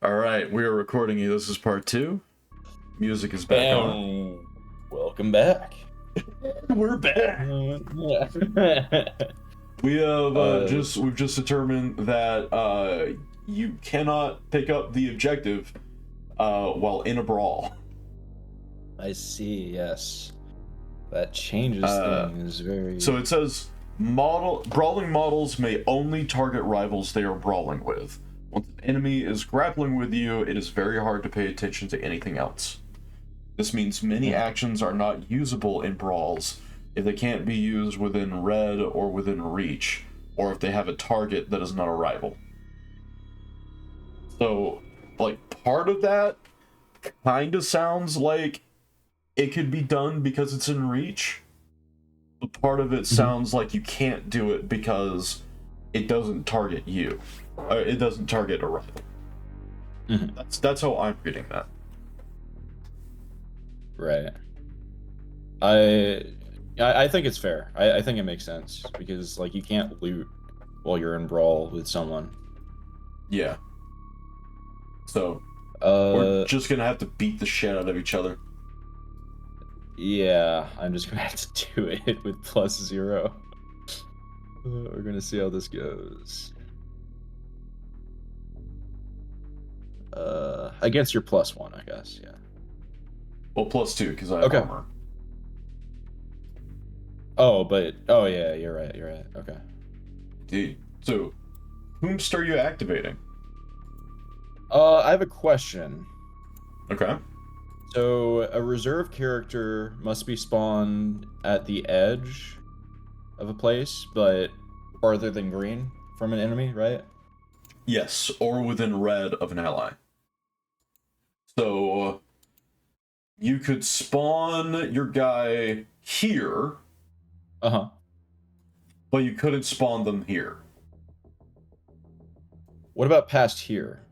All right, we are recording you. This is part 2. Music is back on. Welcome back. We're back. We have we've just determined that you cannot pick up the objective while in a brawl. I see. Yes, that changes things very. So it says brawling models may only target rivals they are brawling with. Once an enemy is grappling with you, it is very hard to pay attention to anything else. This means many actions are not usable in brawls if they can't be used within red or within reach, or if they have a target that is not a rival. So, like, part of that kind of sounds like it could be done because it's in reach, but part of it sounds like you can't do it because it doesn't target you. It doesn't target a rival. That's how I'm reading that. Right. I think it's fair. I think it makes sense because like you can't loot while you're in brawl with someone. Yeah. So we're just gonna have to beat the shit out of each other. Yeah, I'm just gonna have to do it with +0. We're gonna see how this goes. Against your +1, I guess. Yeah. Well, +2 because I have armor. Oh yeah, you're right. Okay. Dude, so whomst are you activating? I have a question. Okay. So a reserve character must be spawned at the edge of a place, but farther than green from an enemy, right? Yes, or within red of an ally. So you could spawn your guy here. But you couldn't spawn them here. What about past here?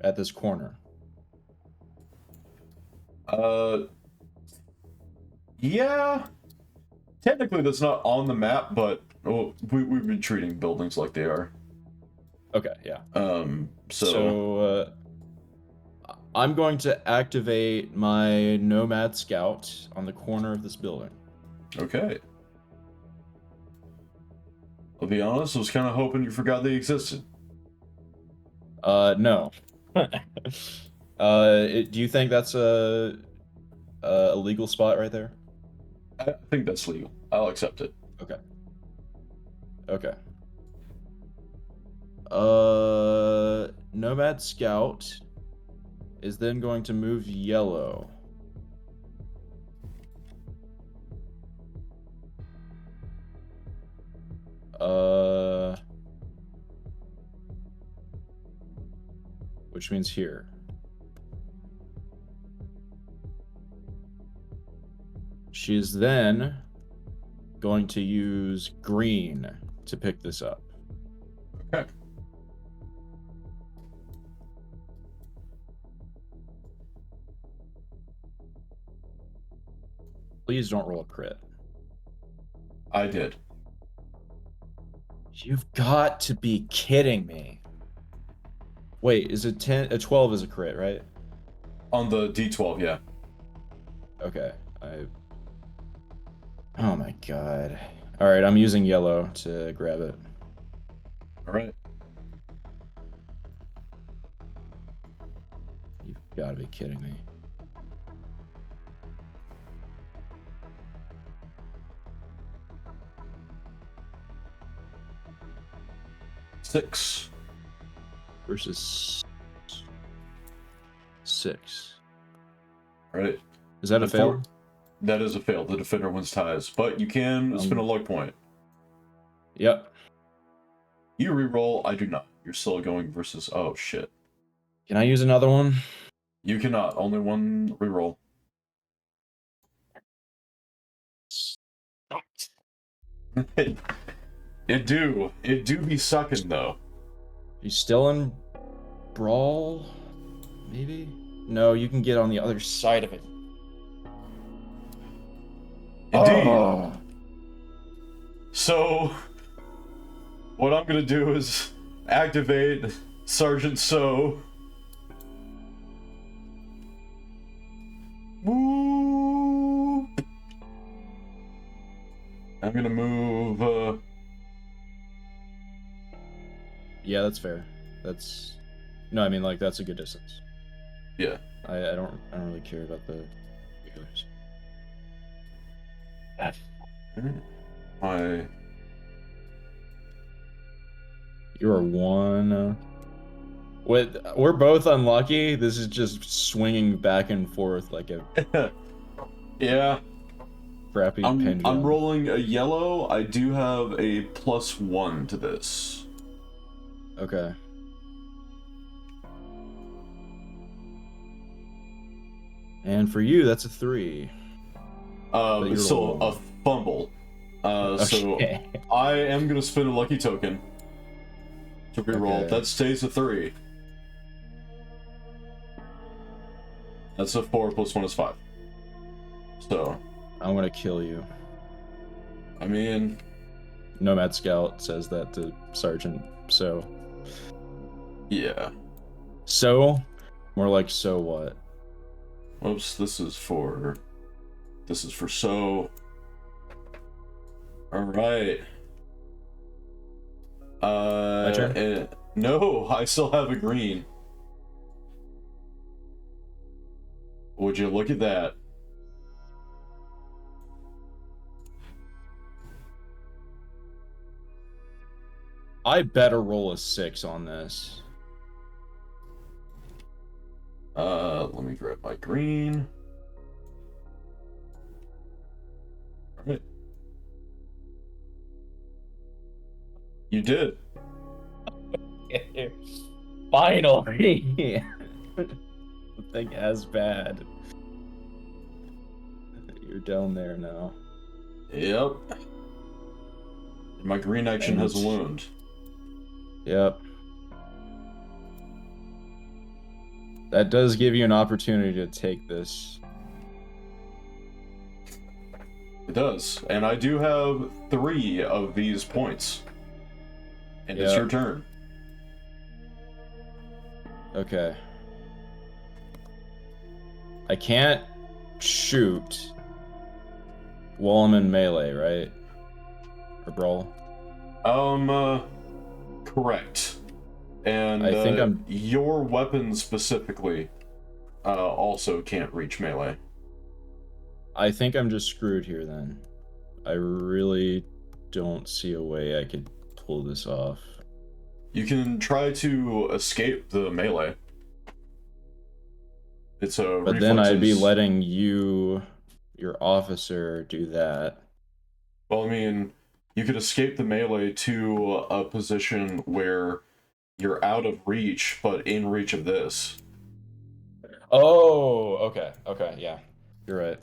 At this corner? Yeah. Technically that's not on the map, but we've been treating buildings like they are. Okay, yeah. So I'm going to activate my Nomad Scout on the corner of this building. Okay. I'll be honest, I was kind of hoping you forgot they existed. No. Do you think that's a legal spot right there? I think that's legal. I'll accept it. Okay. Nomad Scout is then going to move yellow. Which means here. She is then going to use green to pick this up. Okay. Please don't roll a crit. I did. You've got to be kidding me. Wait, is it 10? A 12 is a crit, right? On the D12, yeah. Okay. Oh my god. Alright, I'm using yellow to grab it. Alright. You've got to be kidding me. Six versus 6. Right. Is that a fail? That is a fail. The defender wins ties, but you can spend a luck point. Yep. You reroll. I do not. You're still going versus. Oh shit. Can I use another one? You cannot. Only one reroll. It do be sucking though. He's still in brawl? Maybe? No, you can get on the other side of it. Indeed. Oh. So what I'm gonna do is activate Sergeant So Woo! I'm gonna move. Yeah, that's fair. No, I mean like that's a good distance. Yeah. I don't really care about the regulars. You're one. We're both unlucky. This is just swinging back and forth like a Yeah. crappy I'm pendulum. rolling a yellow. I do have a +1 to this. Okay. And for you, that's a 3. It's still a fumble. So I am gonna spin a lucky token to reroll. Okay. That stays a 3. That's a 4 + 1 is 5. So I'm gonna kill you. I mean, Nomad Scout says that to Sergeant. So. Yeah. So? More like so what? Oops, this is for so. Alright. My turn? No, I still have a green. Would you look at that? I better roll a 6 on this. Let me grab my green. Alright. You did. Finally! Nothing as bad. You're down there now. Yep. My green action has a wound. Yep. That does give you an opportunity to take this. It does. And I do have 3 of these points. And it's your turn. Okay. I can't shoot while I'm in melee, right? Or brawl? Correct. And I think your weapon specifically also can't reach melee. I think I'm just screwed here then. I really don't see a way I could pull this off. You can try to escape the melee. It's a But then I'd be letting you, your officer, do that. Well, I mean, you could escape the melee to a position where you're out of reach, but in reach of this. Oh, okay, yeah, you're right.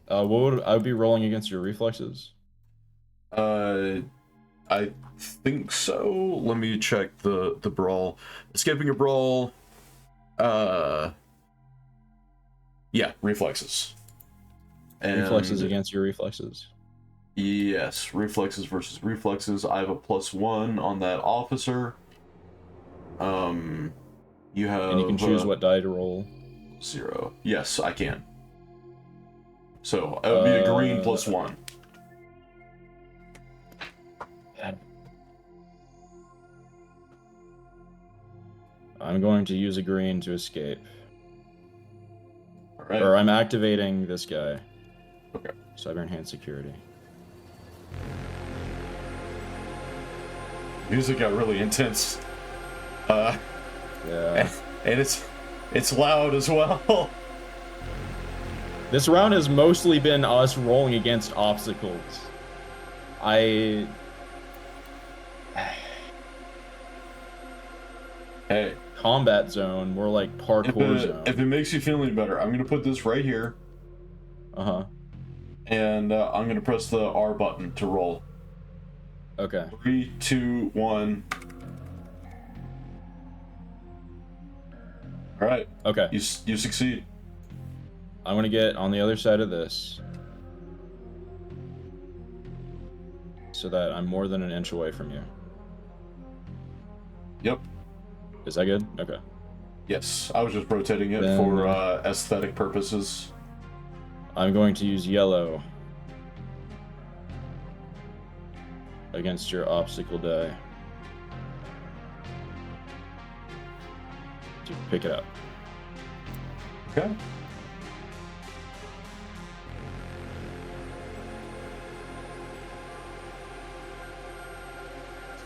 What would I be rolling against your reflexes? I think so. Let me check the brawl. Escaping a brawl. Yeah, reflexes. And reflexes against your reflexes. Yes, reflexes versus reflexes. I have a +1 on that officer. You have. And you can choose what die to roll. 0. Yes, I can. So it would be a green +1. I'm going to use a green to escape. All right. Or I'm activating this guy. Okay. Cyber enhanced security. Music got really intense. Yeah. And it's loud as well. This round has mostly been us rolling against obstacles. Hey. Combat zone, more like parkour zone. If it makes you feel any better, I'm gonna put this right here. Uh-huh. And I'm gonna press the R button to roll. Okay. 3, 2, 1. All right. Okay. You succeed. I'm gonna get on the other side of this, so that I'm more than an inch away from you. Yep. Is that good? Okay. Yes, I was just rotating it for aesthetic purposes. I'm going to use yellow against your obstacle die to pick it up. Okay.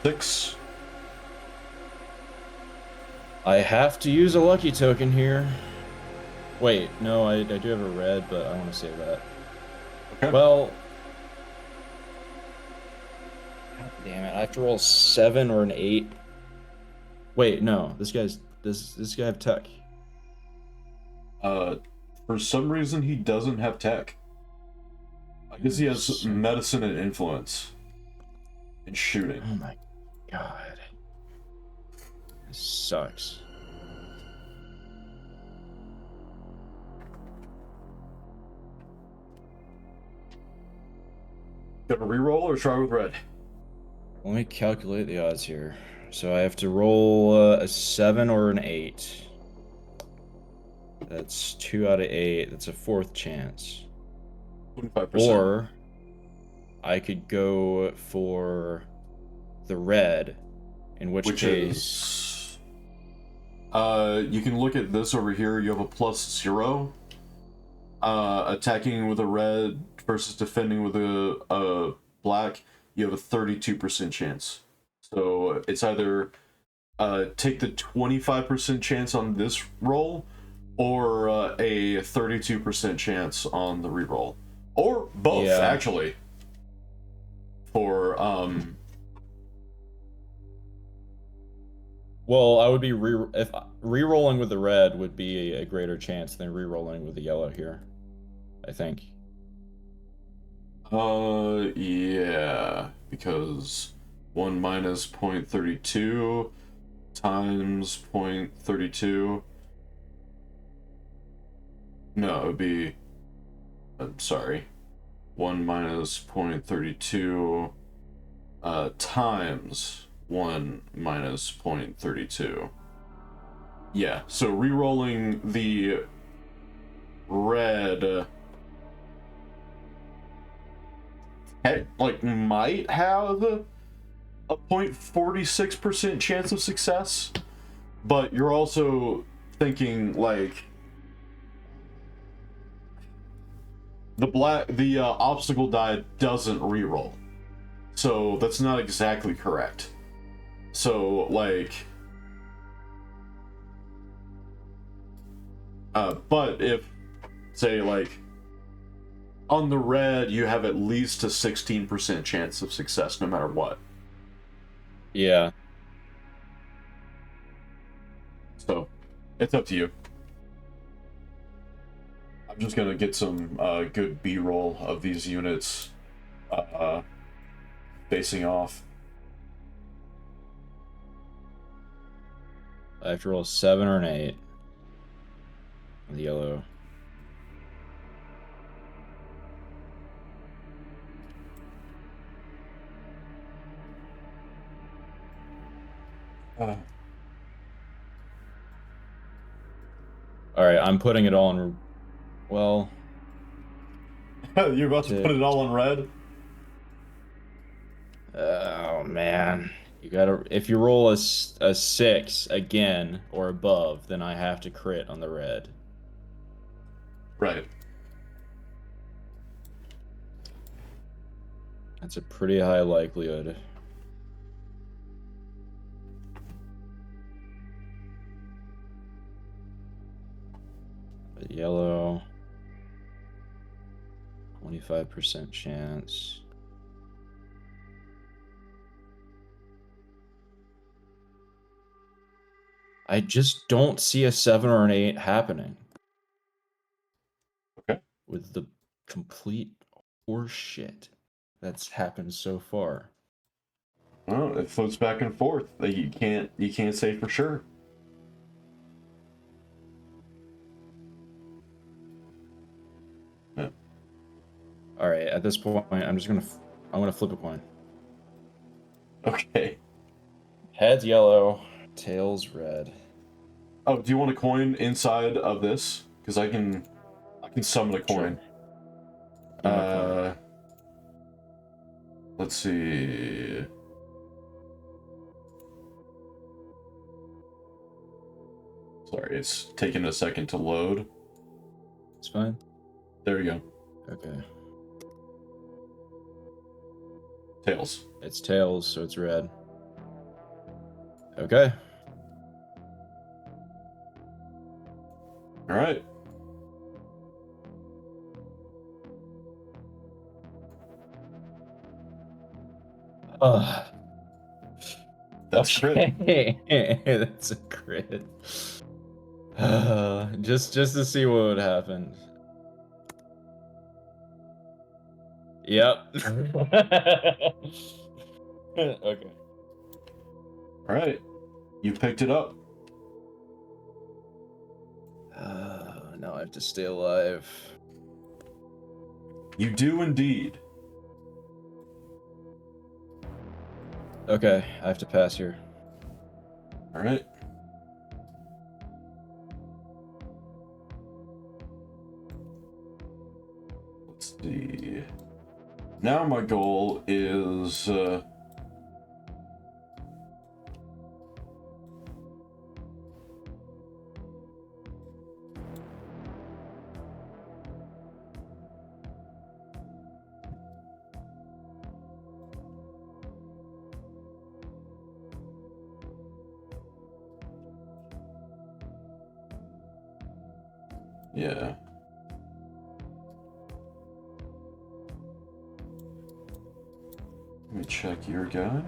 Six. I have to use a lucky token here. Wait, no, I do have a red, but I want to save that. Okay. Well, God damn it! I have to roll a 7 or an 8. Wait, no, does this guy have tech? For some reason he doesn't have tech. I guess he has medicine and influence. And shooting. Oh my god. This sucks. Got to reroll or try with red? Let me calculate the odds here. So I have to roll a 7 or an 8. That's 2 out of 8. That's a 4th chance. 25%. Or I could go for the red, in which case... you can look at this over here. You have a +0. Attacking with a red versus defending with a black, you have a 32% chance. So it's either take the 25% chance on this roll, or a 32% chance on the reroll, or both actually. For Well, I would be if re-rolling with the red would be a greater chance than re-rolling with the yellow here, I think. Yeah, because 1 minus 0.32 times 0.32. No, it would be. I'm sorry. 1 minus 0.32 times 1 minus 0.32. Yeah, so re-rolling the red might have a 0.46% chance of success, but you're also thinking like the obstacle die doesn't re-roll, so that's not exactly correct. So like but if say like on the red you have at least a 16% chance of success no matter what. Yeah. So it's up to you. I'm just gonna get some good B-roll of these units facing off. I have to roll a 7 or an 8. The yellow. All right, I'm putting it all in. Well, you're about to put it all in red? Oh man, you gotta. If you roll a 6 again or above, then I have to crit on the red. Right. That's a pretty high likelihood. But yellow, 25% chance. I just don't see a 7 or an 8 happening. Okay. With the complete horseshit that's happened so far. Well, it floats back and forth. You can't say for sure. Yeah. All right, at this point, I'm gonna flip a coin. Okay. Heads yellow, tails red. Oh, do you want a coin inside of this? Because I can summon a coin. Let's see. Sorry, it's taking a second to load. It's fine. There we go. Okay. Tails. It's tails, so it's red. Okay. All right. That's crit. That's a crit. Just to see what would happen. Yep. Okay. All right. You picked it up. Now I have to stay alive. You do indeed. Okay, I have to pass here. All right. Let's see. Now my goal is yeah. Let me check your guy.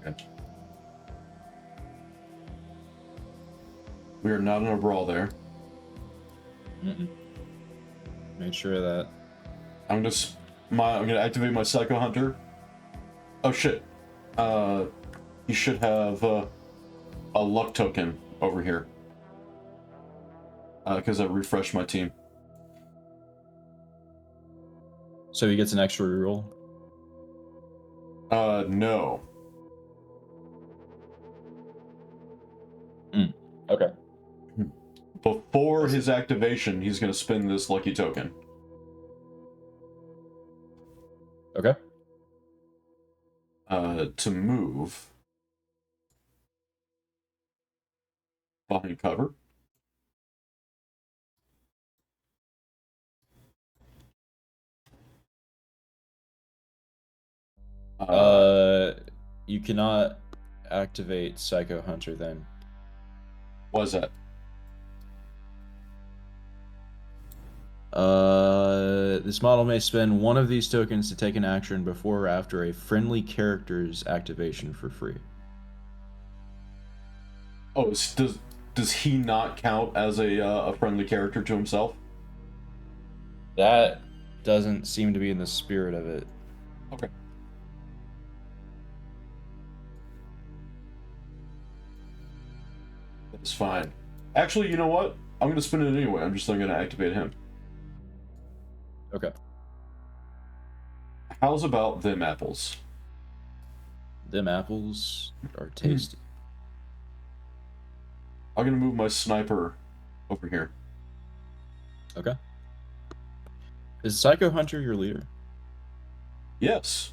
Okay. We are not in a brawl there. Made sure of that. I'm gonna activate my Psycho Hunter. Oh shit. You should have a luck token over here. Because I refreshed my team. So he gets an extra reroll? No. Okay. Before his activation, he's gonna spend this lucky token. Okay. To move behind cover. You cannot activate Psycho Hunter then. What is that? This model may spend one of these tokens to take an action before or after a friendly character's activation for free. Oh, does he not count as a friendly character to himself? That doesn't seem to be in the spirit of it. Okay. That's fine. Actually, you know what? I'm gonna spin it anyway. I'm just gonna activate him. Okay. How's about them apples? Them apples are tasty. I'm gonna move my sniper over here. Okay. Is Psycho Hunter your leader? Yes.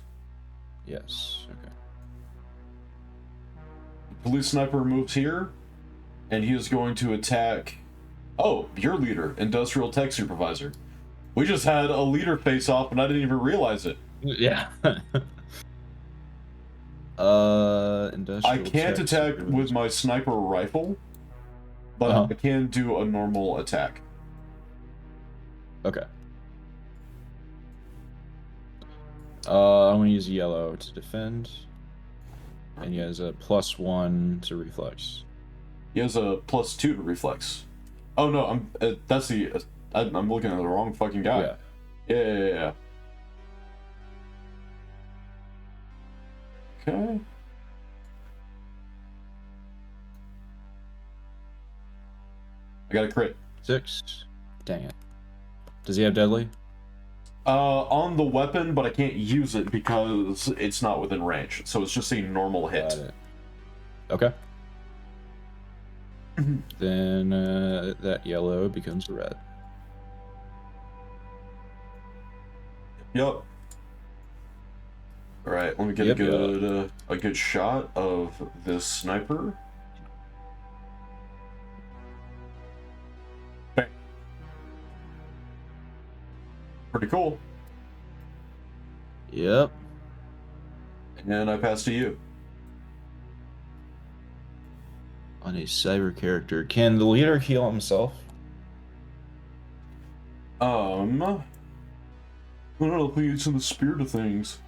Yes. Okay. Police sniper moves here, and he is going to attack. Oh, your leader, industrial tech supervisor. We just had a leader face off, and I didn't even realize it. Yeah. Industrial I can't tech attack supervisor. with my sniper rifle, but I can do a normal attack. Okay. I'm gonna use yellow to defend, and he has a +1 to reflex. He has a +2 to reflex. Oh no, I'm I'm looking at the wrong fucking guy. Yeah. Okay. I got a crit. 6. Dang it. Does he have deadly? On the weapon, but I can't use it because it's not within range. So it's just a normal hit. Got it. Okay. Then that yellow becomes red. Yep. All right, let me get a good shot of this sniper. Okay. Pretty cool. Yep. And I pass to you. On a cyber character, can the leader heal himself? I don't know if we get in the spirit of things.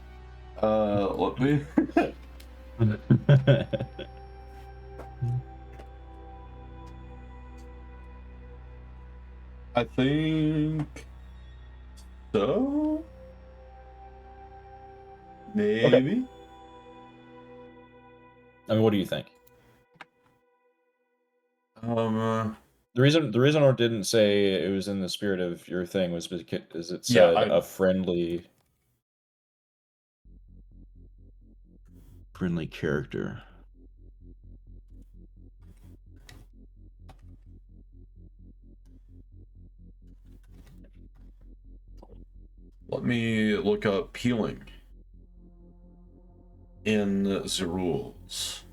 Let me. I think so. Maybe. Okay. I mean, what do you think? The reason I didn't say it was in the spirit of your thing was because it said a friendly character. Let me look up healing in the rules,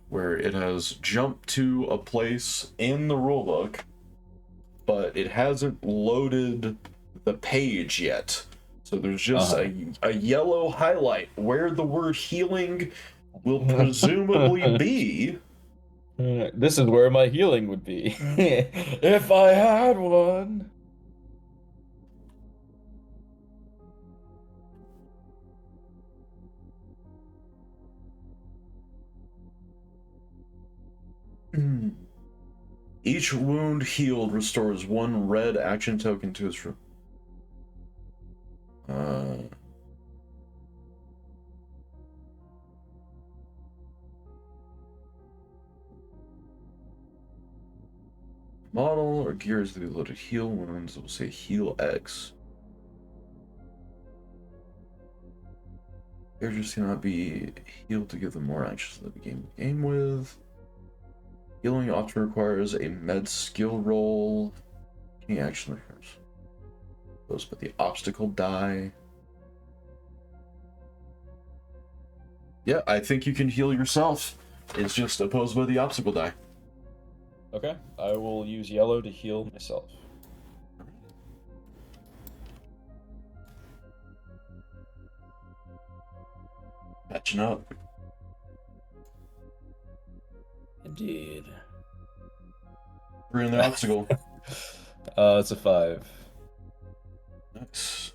where it has jumped to a place in the rulebook, but it hasn't loaded the page yet. So there's just a yellow highlight where the word healing will presumably be. This is where my healing would be. If I had one. Each wound healed restores 1 red action token to his room. Model or gears that loaded heal wounds will say heal X. Characters cannot be healed to give them more actions to begin the game with. Healing often requires a med skill roll. Any action occurs. Goes by the obstacle die. Yeah, I think you can heal yourself. It's just opposed by the obstacle die. Okay, I will use yellow to heal myself. Matching up. Indeed. We're in the obstacle. It's a 5. Nice.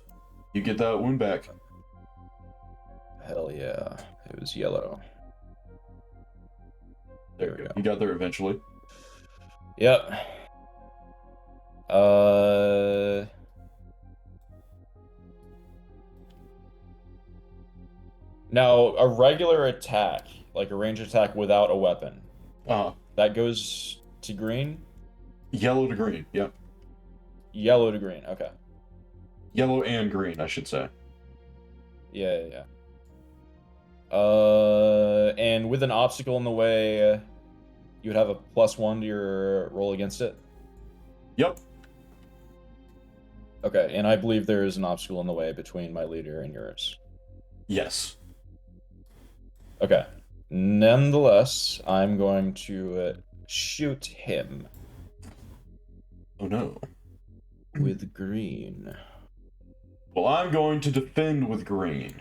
You get that wound back. Hell yeah. It was yellow. There we go. You got there eventually. Yep. Now, a regular attack, like a range attack without a weapon, that goes to green? Yellow to green, yep. Yellow to green, okay. Yellow and green, I should say. Yeah. And with an obstacle in the way, you would have a +1 to your roll against it? Yep. Okay, and I believe there is an obstacle in the way between my leader and yours. Yes. Okay. Nonetheless, I'm going to shoot him. Oh no. With green. Well, I'm going to defend with green.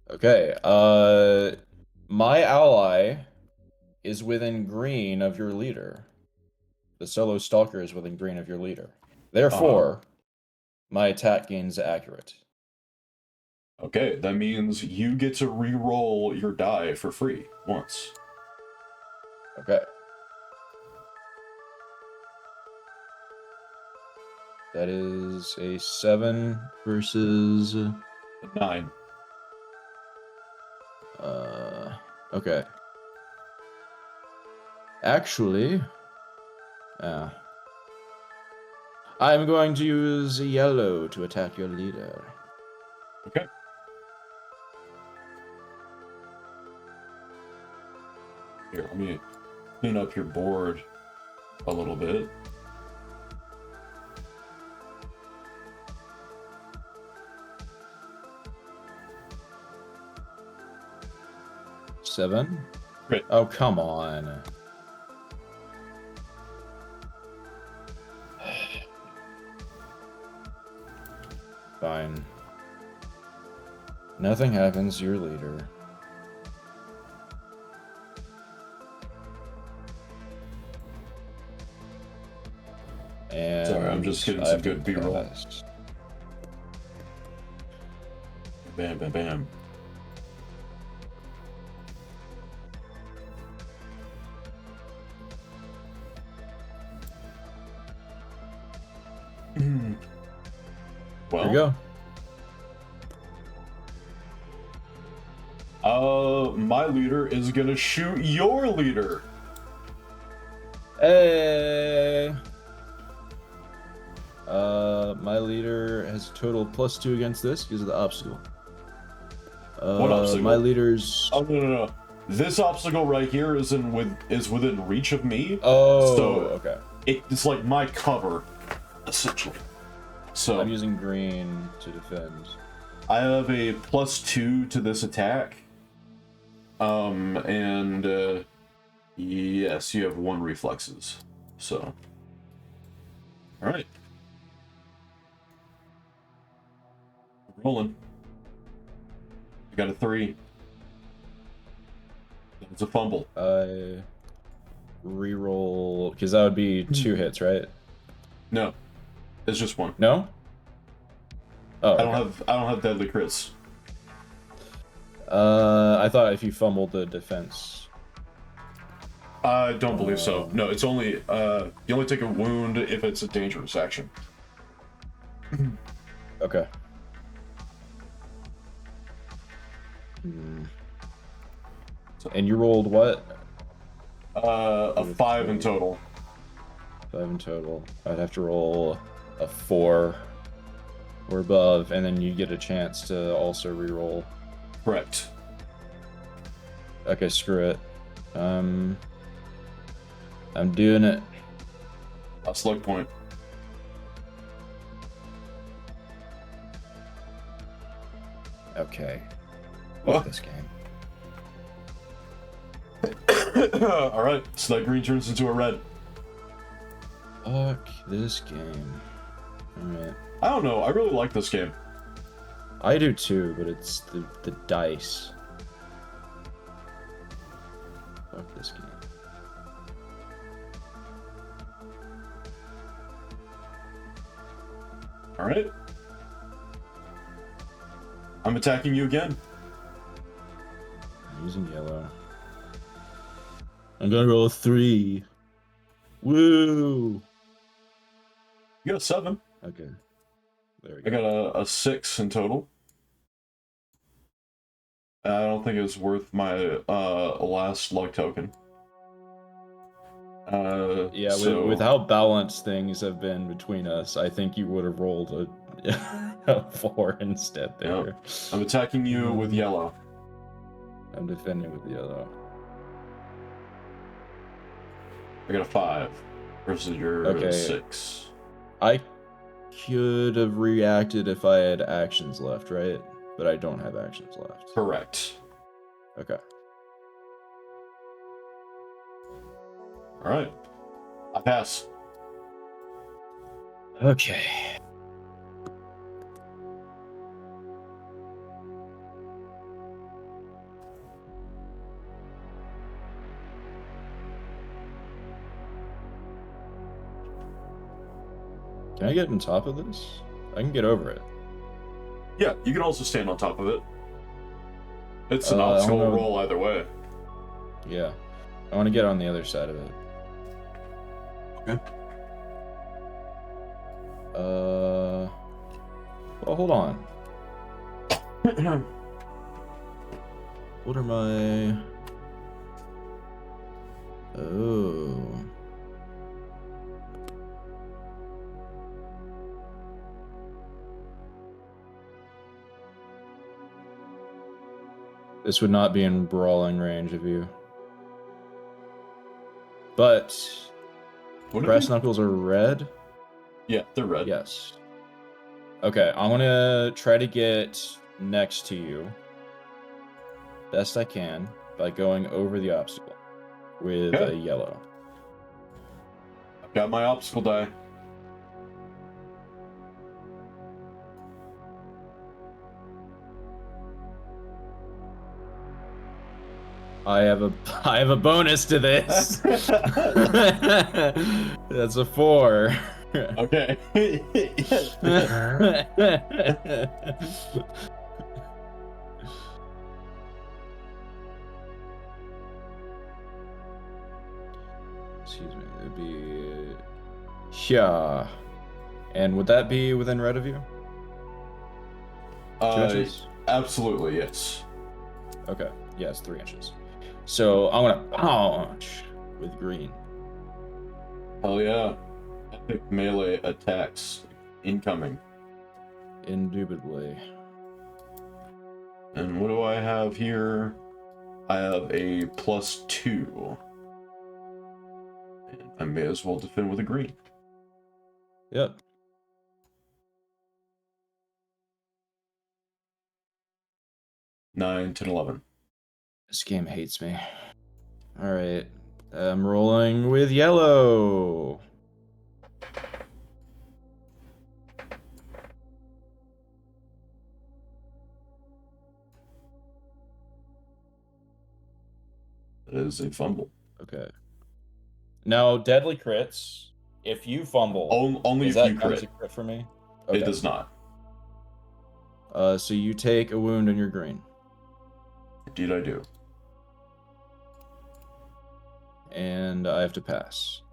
Okay, my ally is within green of your leader. The solo stalker is within green of your leader. Therefore, my attack gains accurate. Okay, that means you get to re-roll your die for free once. Okay. That is a 7 versus... 9. Okay. Actually, I'm going to use yellow to attack your leader. Okay. Here, let me clean up your board a little bit. Seven? Great. Oh, come on. Fine. Nothing happens to your leader. And Sorry, I'm just getting some good B-roll. Bam, bam, bam. Well, There you go. My leader is gonna shoot your leader. Hey. My leader has a total +2 against this because of the obstacle. What obstacle? My leader's. Oh no. This obstacle right here is within reach of me. Oh, so okay. It's like my cover, essentially. So I'm using green to defend. I have a +2 to this attack. And yes, you have 1 reflexes. So, all right. Rolling. I got a 3. It's a fumble. Reroll, because that would be 2 hits, right? No, it's just 1. No. Oh, I don't have deadly crits. I thought if you fumbled the defense. I don't believe so. No, it's only you only take a wound if it's a dangerous action. Okay. And you rolled what? A 5 in total. 5 in total. I'd have to roll a 4 or above, and then you get a chance to also reroll. Correct. Okay, screw it. I'm doing it. Last luck point. Okay. Fuck this game. All right, so that green turns into a red. Fuck this game. Alright. I don't know. I really like this game. I do too, but it's the dice. Fuck this game. All right. I'm attacking you again. I'm using yellow. I'm gonna roll a 3. Woo! You got a 7. Okay. There we I go. got a 6 in total. I don't think it's worth my last luck token. Yeah, so... with how balanced things have been between us, I think you would have rolled a 4 instead there. Yep. I'm attacking you with yellow. I'm defending with yellow. I got a 5 versus your 6. I could have reacted if I had actions left, right? But I don't have actions left. Correct. Okay. All right. I pass. Okay. Can I get on top of this? I can get over it. Yeah, you can also stand on top of it. It's an optional roll either way. Yeah. I want to get on the other side of it. Okay. Well, hold on. What are my... Oh. This would not be in brawling range of you. But brass knuckles are red? Yeah, they're red. Yes. Okay, I'm gonna try to get next to you best I can by going over the obstacle with a yellow. I've got my obstacle die. I have a bonus to this. That's a 4. Okay. Excuse me. It'd be yeah. And would that be within red of you? 2 inches? Absolutely, yes. Okay. Yes, 3 inches. So I'm gonna punch with green. Hell yeah. Epic melee attacks incoming. Indubitably. And what do I have here? I have a +2. And I may as well defend with a green. Yep. Nine, 10, 11. This game hates me. Alright. I'm rolling with yellow. That is a fumble. Okay. Now, deadly crits. If you fumble, Only is if that you counts crit. a crit for me? Okay. It does not. So you take a wound and you're green. Indeed I do. And I have to pass.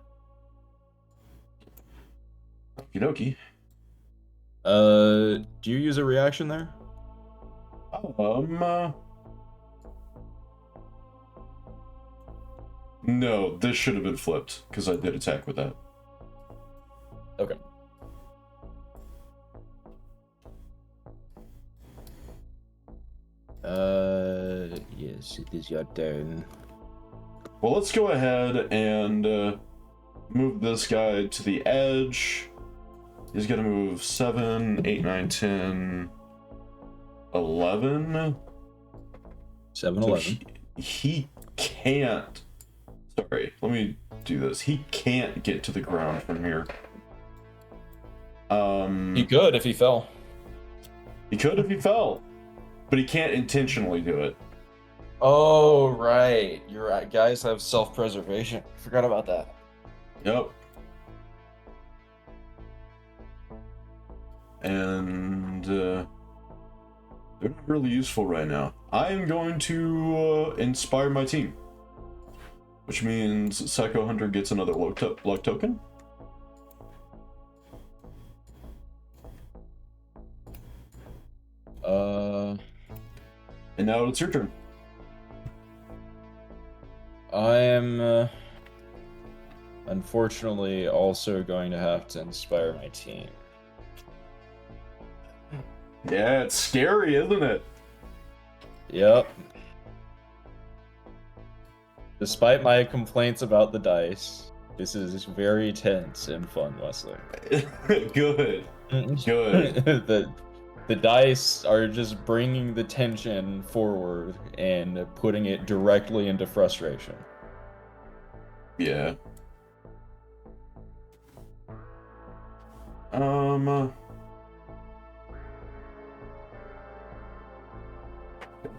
Okie Do you use a reaction there? No, this should have been flipped, because I did attack with that. Okay. Yes, it is your turn. Well, let's go ahead and move this guy to the edge. He's gonna move 7, 8, 9, 10, 11. 7, So 11. he can't. Sorry, let me do this. He can't get to the ground from here. He could if he fell. He could if he fell, but he can't intentionally do it. Oh, right. You're right. Guys have self-preservation. Forgot about that. Yep. And they're not really useful right now. I am going to inspire my team, which means Psycho Hunter gets another luck token. And now it's your turn. I am unfortunately also going to have to inspire my team. Yeah, it's scary, isn't it? Yep. Despite my complaints about the dice, this is very tense and fun, Wesley. Good. Good. The dice are just bringing the tension forward and putting it directly into frustration. Yeah.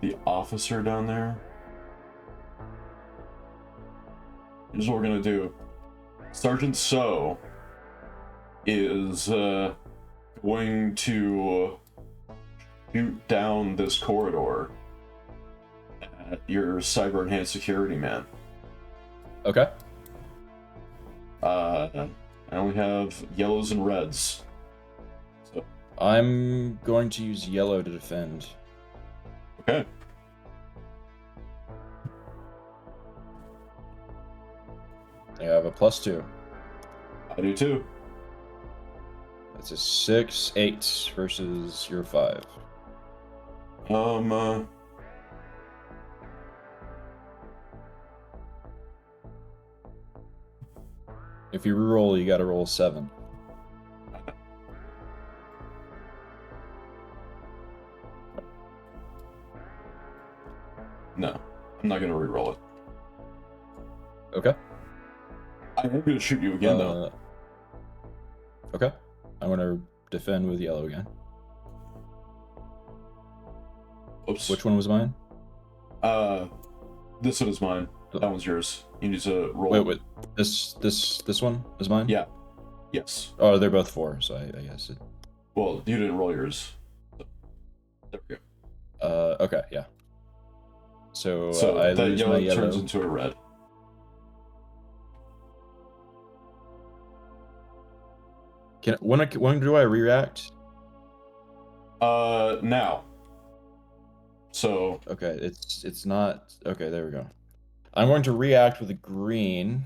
The officer down there. Here's what we're gonna do. Sergeant So is going to shoot down this corridor at your cyber enhanced security man. Okay. I only have yellows and reds. So. I'm going to use yellow to defend. Okay. I have a +2. I do too. That's a 6, 8 versus your 5. If you reroll, you gotta roll 7. No, I'm not gonna reroll it. Okay. I am gonna shoot you again, though. Okay. I'm gonna defend with yellow again. Oops. Which one was mine? This one is mine. That one's yours. You need to roll. Wait. This one is mine? Yeah. Yes. Oh, they're both 4, so I guess it... Well, you didn't roll yours. So, there we go. Okay, yeah. So, that I lose my yellow yellow. turns into a red. When do I react? Now. So. Okay, it's not... Okay, there we go. I'm going to react with a green.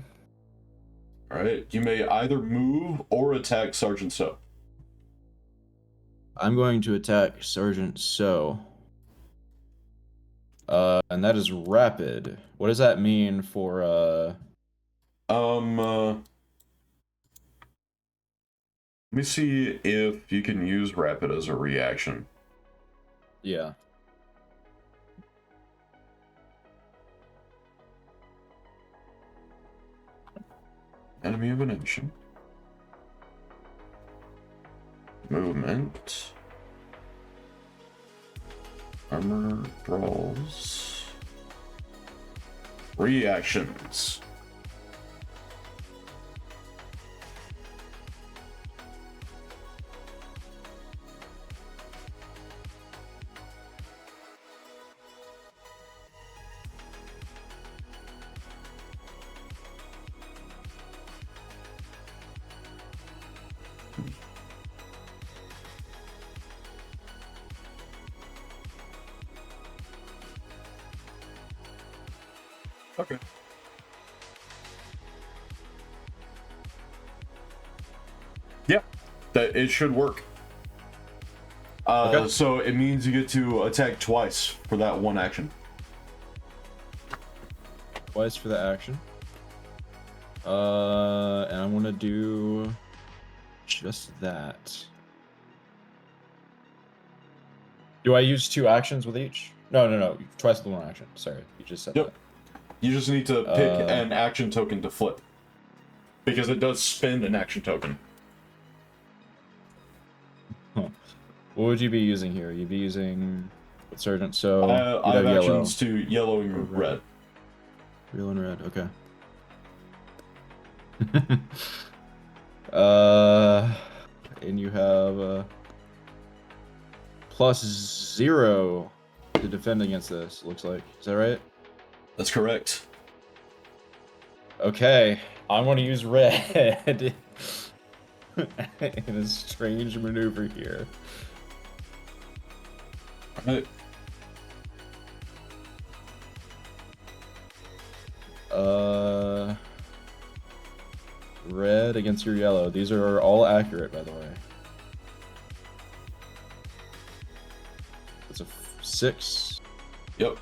Alright, you may either move or attack Sergeant So. I'm going to attack Sergeant So. And that is rapid. What does that mean for, Let me see if you can use rapid as a reaction. Yeah. Enemy of an nation. Movement. Armor brawls. Reactions. Okay. Yeah, that it should work. Okay. So it means you get to attack twice for that one action. Twice for the action. And I'm gonna do just that. Do I use 2 actions with each? No. Twice with 1 action. Sorry, you just said that. You just need to pick an action token to flip. Because it does spend an action token. Huh. What would you be using here? You'd be using Sergeant So. I have actions to yellow and red. Yellow and red, okay. And you have +0 to defend against this, looks like. Is that right? That's correct. Okay, I'm going to use red in a strange maneuver here. Alright. Red against your yellow. These are all accurate, by the way. It's a 6. Yep.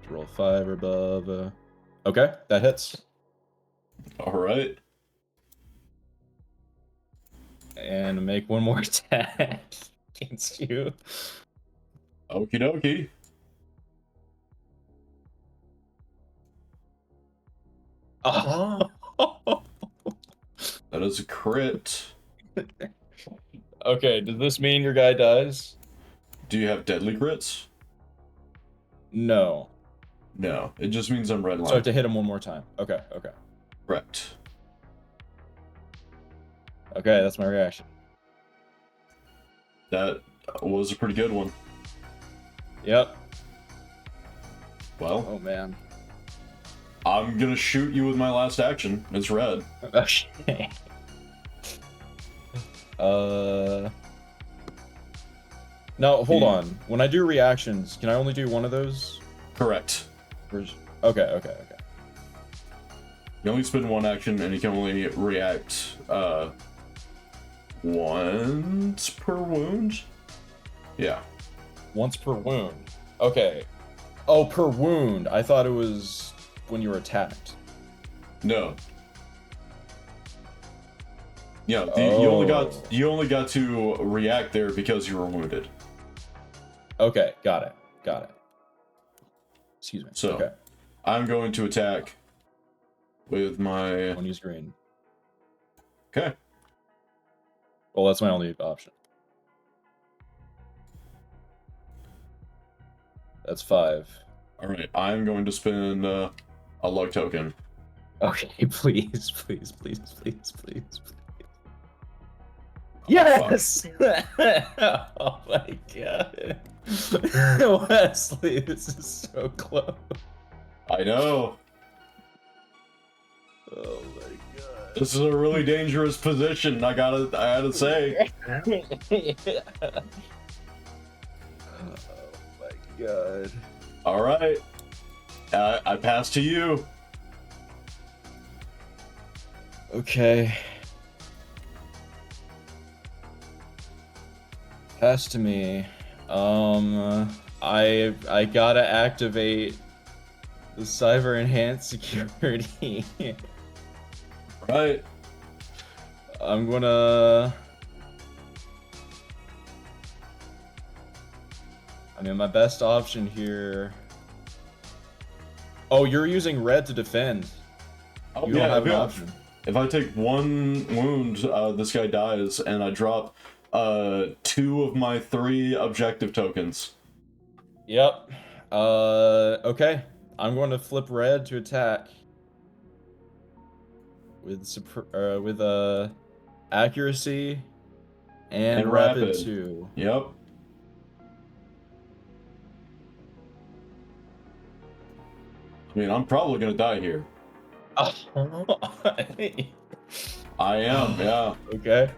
Roll 5 or above. Okay, that hits. Alright. And make 1 more attack against you. Okie dokie. Oh. That is a crit. Okay, does this mean your guy dies? Do you have deadly crits? No. No, it just means I'm redline. So I have to hit him 1 more time. Okay. Correct. Okay, that's my reaction. That was a pretty good one. Yep. Well, Oh man. I'm gonna shoot you with my last action. It's red. Okay. Now, hold on. When I do reactions, can I only do 1 of those? Correct. Okay. You only spend one action, and you can only react once per wound. Yeah. Once per wound. Okay. Oh, per wound. I thought it was when you were attacked. No. Yeah, Oh. you only got to react there because you were wounded. Okay, got it. Excuse me. So, okay. I'm going to attack with my... One use green. Okay. Well, that's my only option. That's 5. Alright, I'm going to spend a luck token. Okay, please. Yes! Oh my god. Wesley, this is so close. I know. Oh my god. This is a really dangerous position, I gotta say. Oh my god. Alright. I pass to you. Okay. Pass to me. I gotta activate the cyber enhanced security. Right. I'm gonna... I mean, my best option here... Oh, you're using red to defend. Oh, You don't have an option. If I take one wound, this guy dies, and I drop 2 of my 3 objective tokens. Yep. Okay. I'm going to flip red to attack. With accuracy and rapid 2. Yep. I mean, I'm probably gonna die here. I am, yeah. Okay.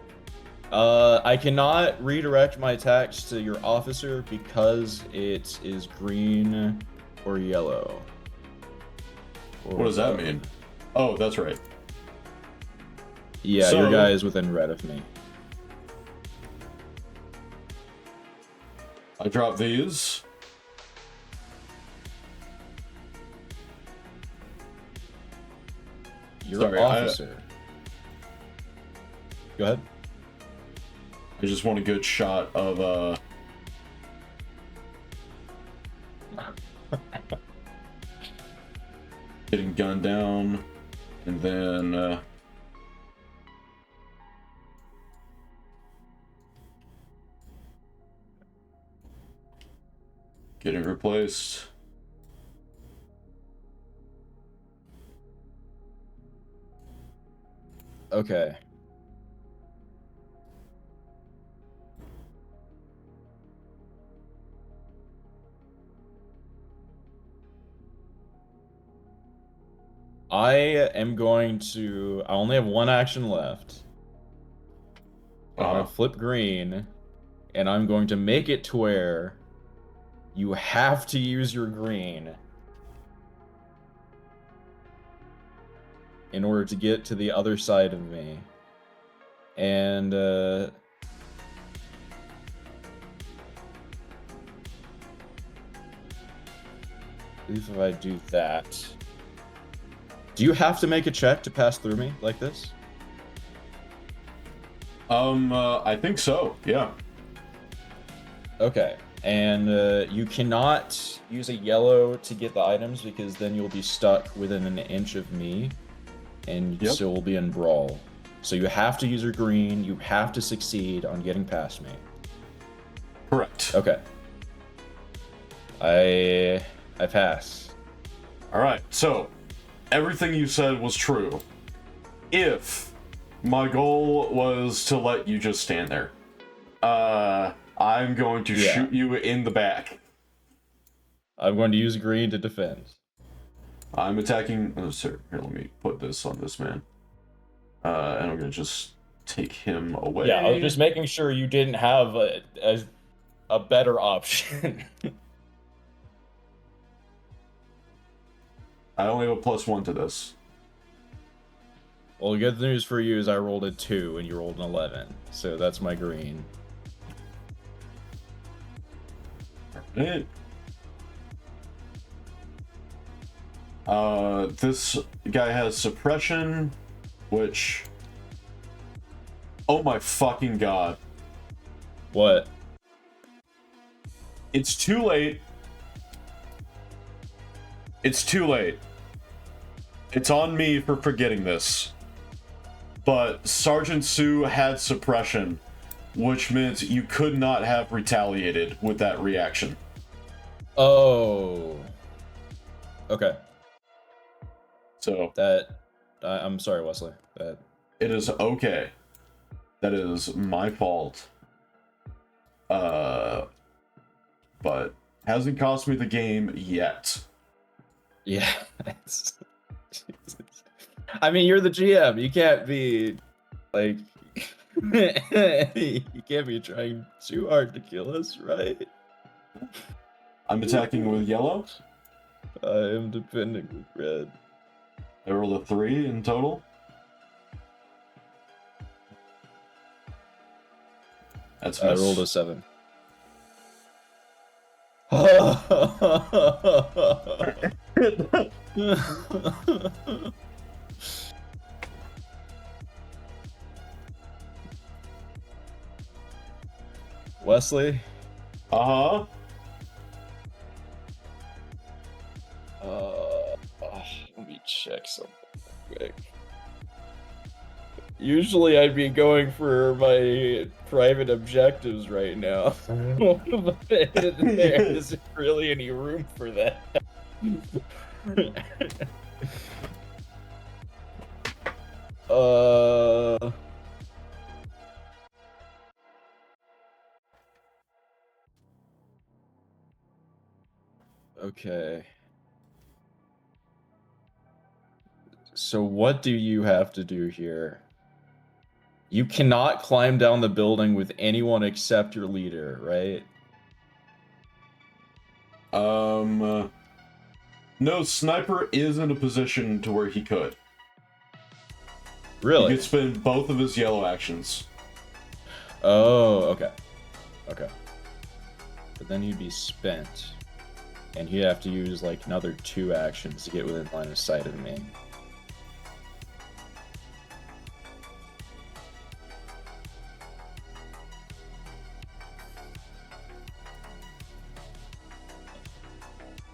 I cannot redirect my attacks to your officer because it is green or yellow. What does that mean? Oh, that's right. Yeah, your guy is within red of me. I drop these. Your officer. Go ahead. I just want a good shot of getting gunned down, and then getting replaced. Okay. I am going to... I only have one action left. I'm gonna flip green, and I'm going to make it to where you have to use your green in order to get to the other side of me. And, if I do that... Do you have to make a check to pass through me like this? I think so, yeah. Okay, and you cannot use a yellow to get the items because then you'll be stuck within an inch of me, and you still will be in brawl. So you have to use your green, you have to succeed on getting past me. Correct. Okay. I pass. Alright, so everything you said was true. If my goal was to let you just stand there, I'm going to shoot you in the back. I'm going to use green to defend. I'm attacking... Oh, sir. Here, let me put this on this man. And I'm going to just take him away. Yeah, I was just making sure you didn't have a better option. I only have a +1 to this. Well, the good news for you is I rolled a 2 and you rolled an 11. So that's my green. Right. This guy has suppression, which... Oh my fucking god. What? It's too late. It's too late. It's on me for forgetting this. But Sergeant Sue had suppression, which meant you could not have retaliated with that reaction. Oh. Okay. So I'm sorry, Wesley. it is okay. That is my fault. But hasn't cost me the game yet. Yeah. I mean, you're the GM. You can't be like you can't be trying too hard to kill us, right? I'm attacking with yellow. I am defending with red. I rolled a 3 in total. That's I rolled a 7. Wesley? Uh-huh. Let me check something quick. Usually I'd be going for my private objectives right now. But there isn't really any room for that. Okay. So what do you have to do here? You cannot climb down the building with anyone except your leader, right? No, Sniper is in a position to where he could. Really? He could spend both of his yellow actions. Oh, okay. Okay. But then he'd be spent. And he'd have to use, like, another 2 actions to get within line of sight of me.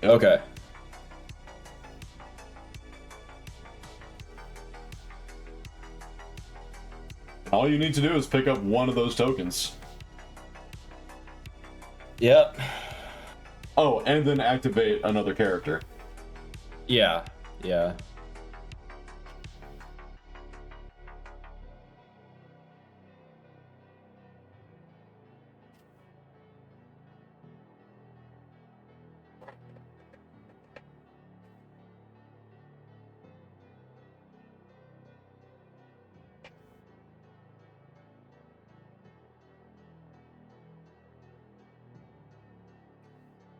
Okay. All you need to do is pick up one of those tokens. Yep. Oh, and then activate another character. Yeah. Yeah.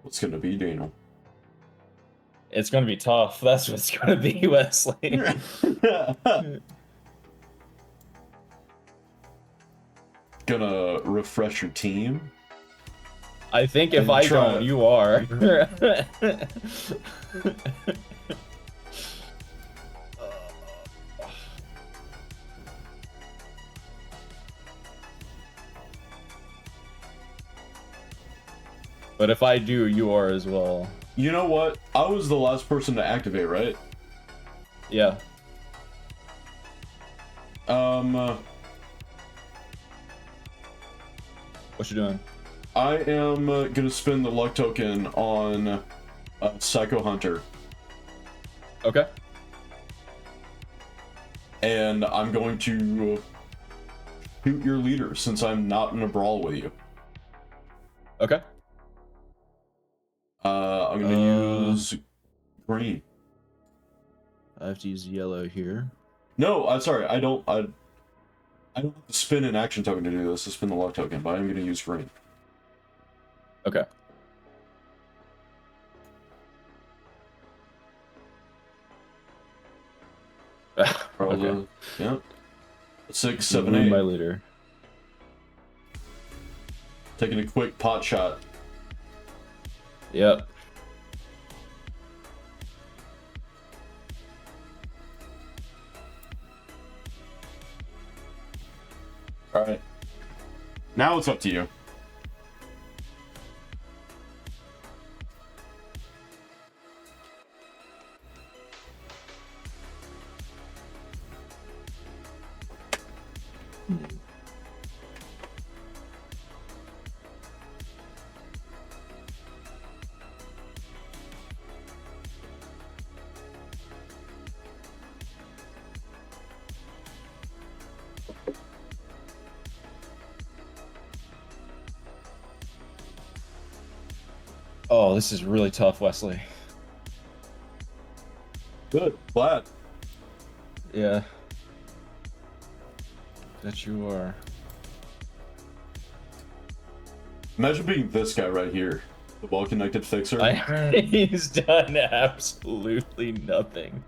What's gonna be, Daniel? It's gonna be tough. That's what's gonna be, Wesley. Gonna refresh your team? I think if I don't, you are. But if I do, you are as well. You know what? I was the last person to activate, right? Yeah. What you doing? I am gonna spend the luck token on Psycho Hunter. Okay. And I'm going to shoot your leader since I'm not in a brawl with you. Okay. I'm gonna use green. I have to use yellow here. No, I'm sorry. I don't have to spin an action token to do this. To spin the luck token, but I'm gonna use green. Okay. Okay. Yeah. 6, You 7, ruined 8. my leader. Taking a quick pot shot. Yep. Alright. Now it's up to you. Oh, this is really tough, Wesley. Good. Glad. Yeah. That you are. Imagine being this guy right here. The well-connected fixer. He's done absolutely nothing.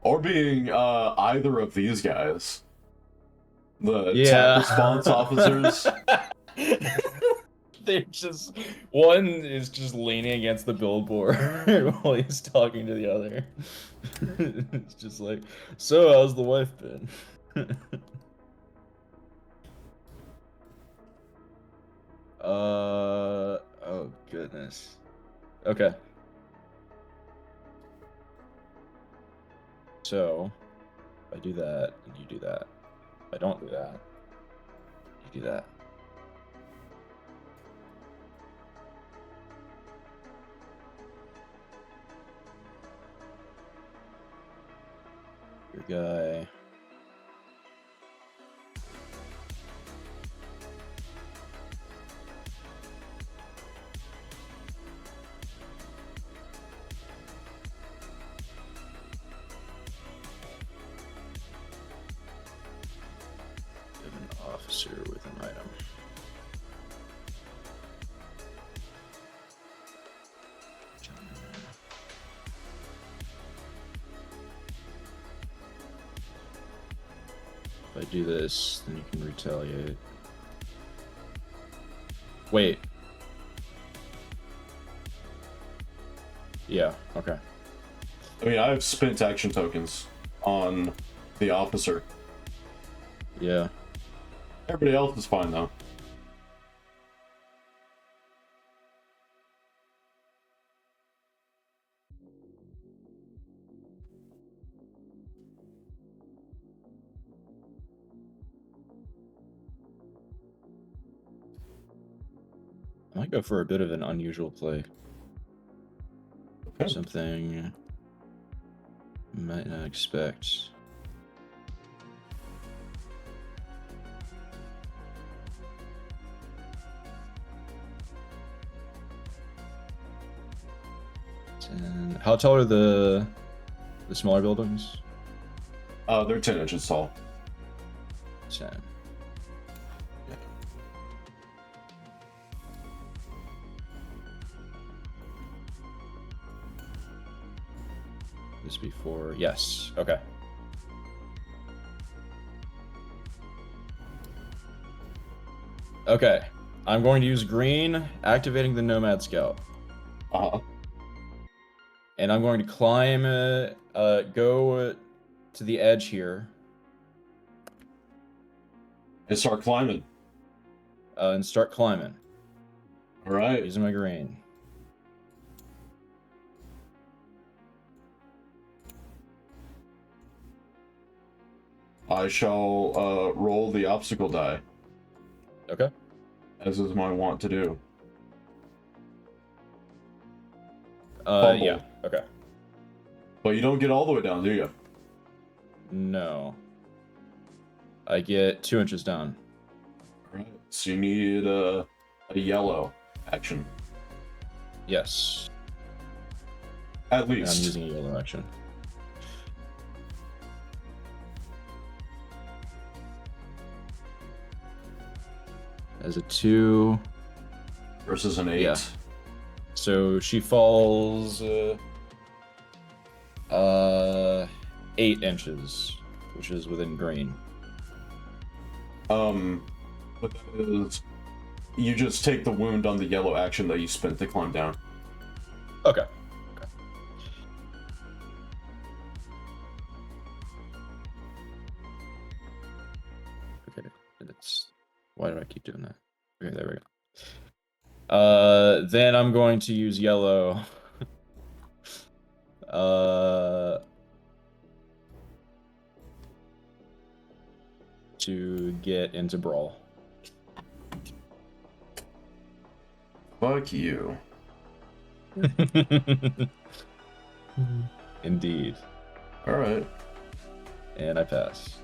Or being either of these guys. The tap response officers. They're just one is just leaning against the billboard while he's talking to the other. It's just like, so how's the wife been? Oh goodness. Okay. So if I do that and you do that. If I don't do that, you do that. Your guy. An officer with an item. If I do this, then you can retaliate. Wait. Yeah, okay. I mean, I have spent action tokens on the officer. Yeah. Everybody else is fine, though. I might go for a bit of an unusual play. Okay. Something you might not expect. And how tall are the smaller buildings? They're 10 inches tall. 10. This before, yes, okay. Okay, I'm going to use green, activating the Nomad Scout. Uh-huh. And I'm going to climb, go to the edge here. And start climbing. And start climbing. All right. Using my green. I shall roll the obstacle die. Okay. As is my wont to do. Fumble. Yeah, okay. But you don't get all the way down, do you? No. I get 2 inches down. Alright, so you need a yellow action. Yes. At And least. I'm using a yellow action. As a 2. Versus an 8. Yeah. So she falls 8 8 inches, which is within green. What that is, you just take the wound on the yellow action that you spent to climb down. Okay. Okay, it's... Why do I keep doing that? Okay, there we go. Then I'm going to use yellow. To get into brawl. Fuck you. Indeed. Alright. And I pass.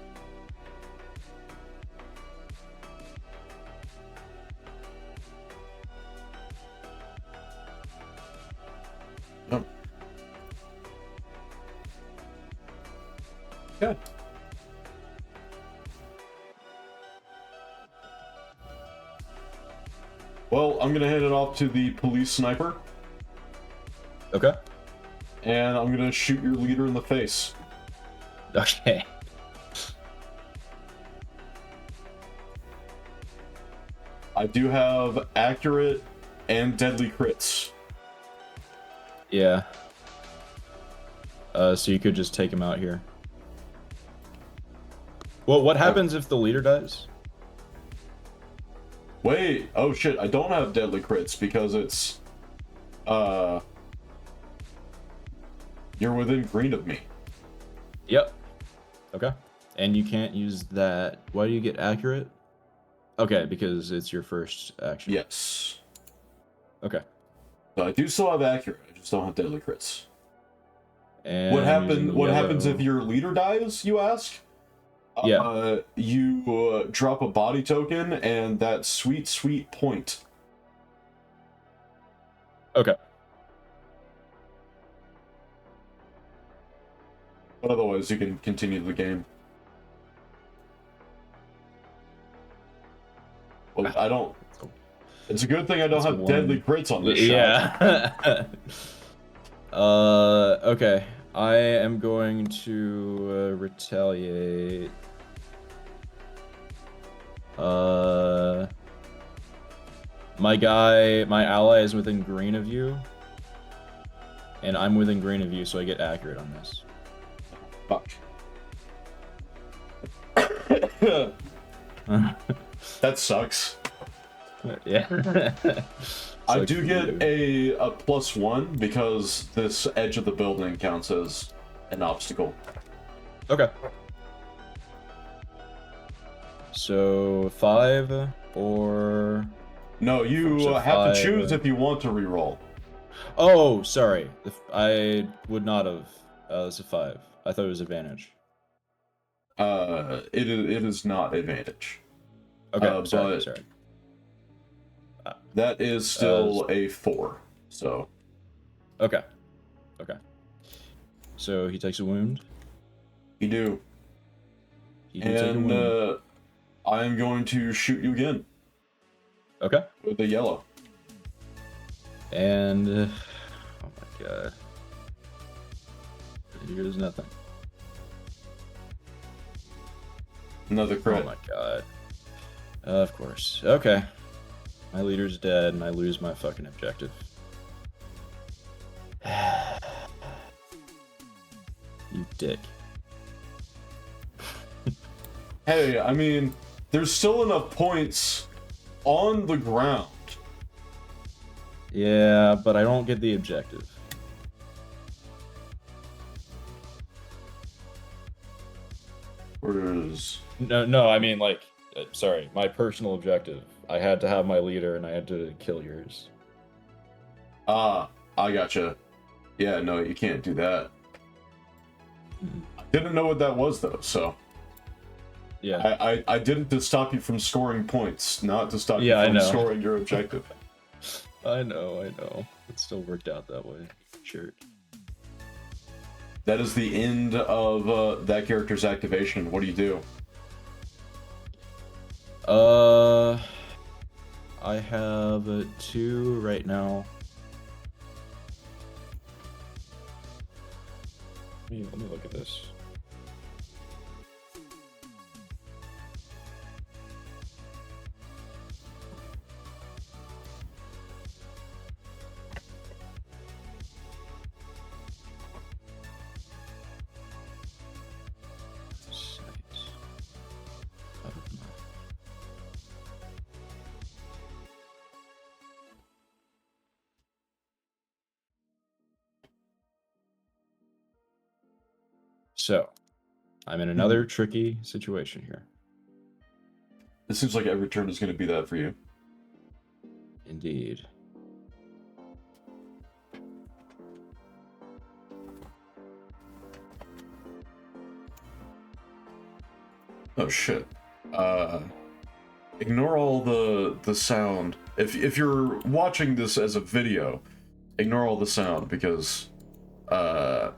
Yep. Good. Well, I'm gonna hand it off to the police sniper. Okay. And I'm gonna shoot your leader in the face. Okay. I do have accurate and deadly crits. Yeah. So you could just take him out here. Well, what happens if the leader dies? Wait, oh shit, I don't have deadly crits because it's, you're within green of me. Yep. Okay. And you can't use that. Why do you get accurate? Okay, because it's your first action. Yes. Okay. So I do still have accurate, I just don't have deadly crits. And What happens yellow... if your leader dies, you ask? Yeah. You drop a body token and that sweet, sweet point. Okay. But otherwise, you can continue the game. Well, I don't... It's a good thing I don't have deadly crits on this shot. Yeah. Okay. I am going to retaliate. My ally is within green of you. And I'm within green of you, so I get accurate on this. Fuck. That sucks. Yeah. I do get a +1 because this edge of the building counts as an obstacle. Okay. So 5 or... No, you So have to 5, choose if you want to reroll. Oh, sorry. I would not have. That's a 5. I thought it was advantage. It is not advantage. Okay, sorry, but sorry. That is still a 4, so... Okay. Okay. So he takes a wound? You do. He do take a wound. I am going to shoot you again. Okay. With the yellow. And... oh my god. Here's nothing. Another crit. Oh my god. Of course. Okay. My leader's dead, and I lose my fucking objective. You dick. Hey, I mean, there's still enough points on the ground. Yeah, but I don't get the objective. Whereas... No, I mean, like, sorry, my personal objective. I had to have my leader, and I had to kill yours. Ah, I gotcha. Yeah, no, you can't do that. I didn't know what that was, though, so... Yeah. I did it to stop you from scoring points, not to stop you from scoring your objective. I know. It still worked out that way. Sure. That is the end of that character's activation. What do you do? I have 2 right now. Let me look at this. So, I'm in another tricky situation here. It seems like every turn is going to be that for you. Indeed. Oh shit. Ignore all the sound. If you're watching this as a video, ignore all the sound because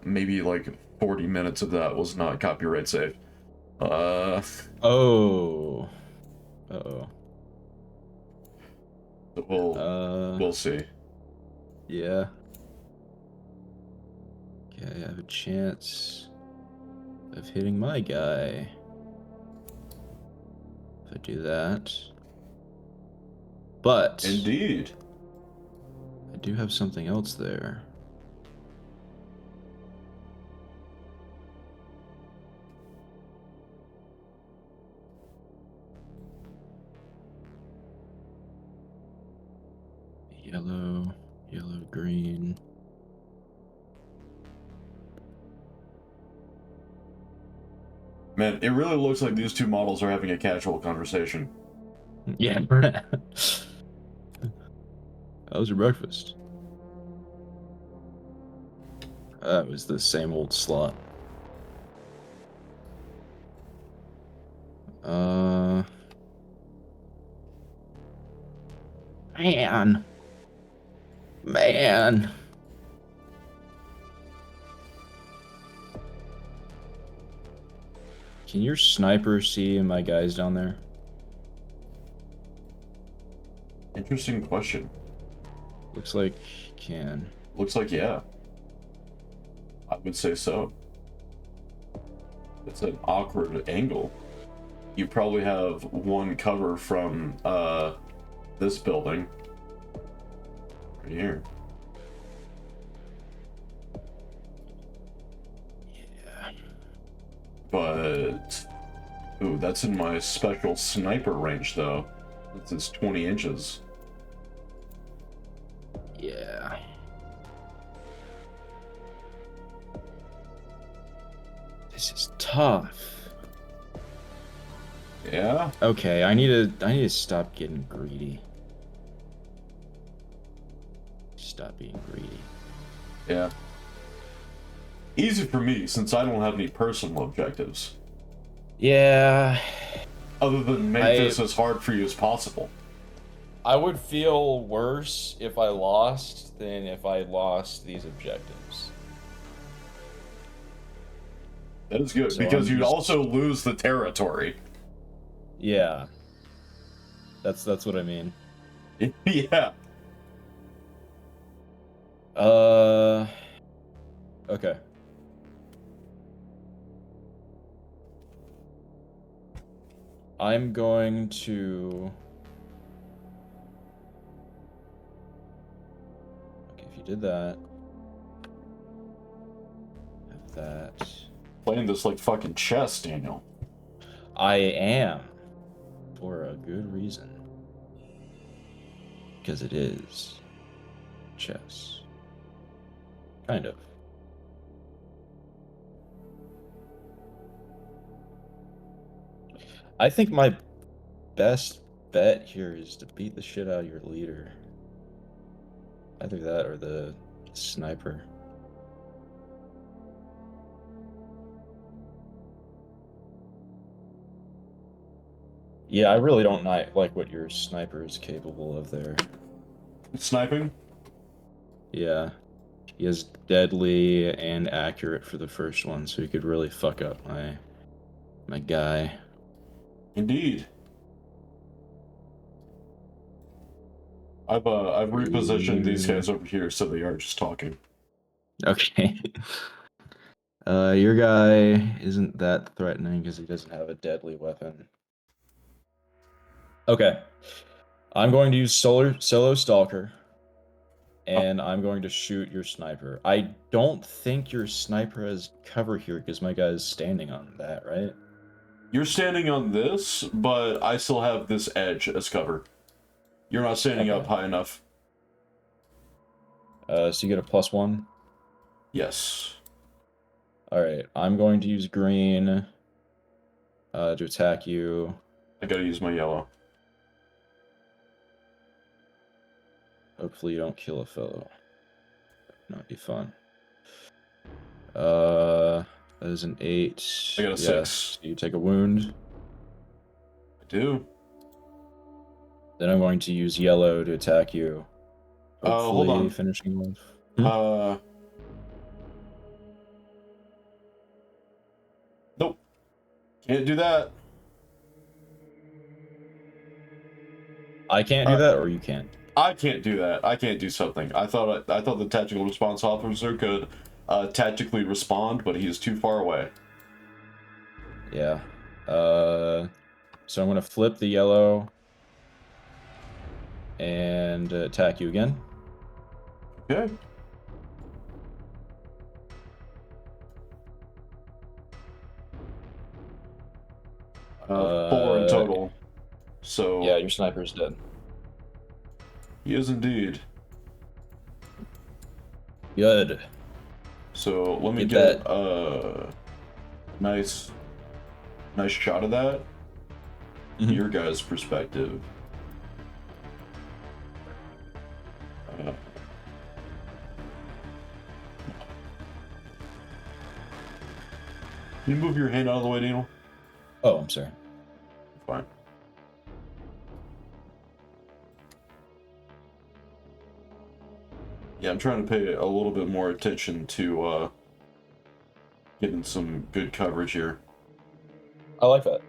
maybe like 40 minutes of that was not copyright safe. Oh. Uh-oh. We'll see. Yeah. Okay, I have a chance of hitting my guy. If I do that. But Indeed. I do have something else there. Yellow, yellow, green. Man, it really looks like these two models are having a casual conversation. Yeah. How was your breakfast? That was the same old slot. Man. Can your sniper see my guys down there? Interesting question. Looks like he can. Looks like, yeah. I would say so. It's an awkward angle. You probably have one cover from this building. Right here. Yeah. But ooh, that's in my special sniper range though. It's 20 inches. Yeah. This is tough. Yeah? Okay, I need to stop getting greedy. Stop being greedy. Yeah. Easy for me since I don't have any personal objectives. Yeah. Other than make this as hard for you as possible. I would feel worse if I lost than if I lost these objectives. That is good, So because I'm you'd just- also lose the territory. Yeah. That's what I mean. Yeah. Okay. I'm going to... Okay, if you did that... Have that... Playing this like fucking chess, Daniel. I am. For a good reason. Because it is... chess. Kind of. I think my best bet here is to beat the shit out of your leader. Either that or the sniper. Yeah, I really don't like what your sniper is capable of there. Sniping? Yeah. He is deadly and accurate for the first one, so he could really fuck up my guy. Indeed. I've repositioned these guys over here so they are just talking. Okay. Your guy isn't that threatening because he doesn't have a deadly weapon. Okay. I'm going to use Solo Stalker. And I'm going to shoot your sniper. I don't think your sniper has cover here because my guy's standing on that, right? You're standing on this, but I still have this edge as cover. You're not standing up high enough. So you get a +1? Yes. Alright, I'm going to use green to attack you. I gotta use my yellow. Hopefully you don't kill a fellow. That'd be fun. That is an 8. I got a Yes, 6. you take a wound. I do. Then I'm going to use yellow to attack you. Hold Hopefully on. finishing off. Nope. Can't do that. I can't do that, or you can. I can't do that. I can't do something. I thought the tactical response officer could tactically respond, but he is too far away. Yeah. So I'm gonna flip the yellow and attack you again. Okay. 4 in total. So yeah, your sniper's dead. He is indeed. Good. So let me Get get a nice shot of that. Your guys' perspective. Can you move your hand out of the way, Daniel? Oh, I'm sorry. Fine. Yeah, I'm trying to pay a little bit more attention to getting some good coverage here. I like that.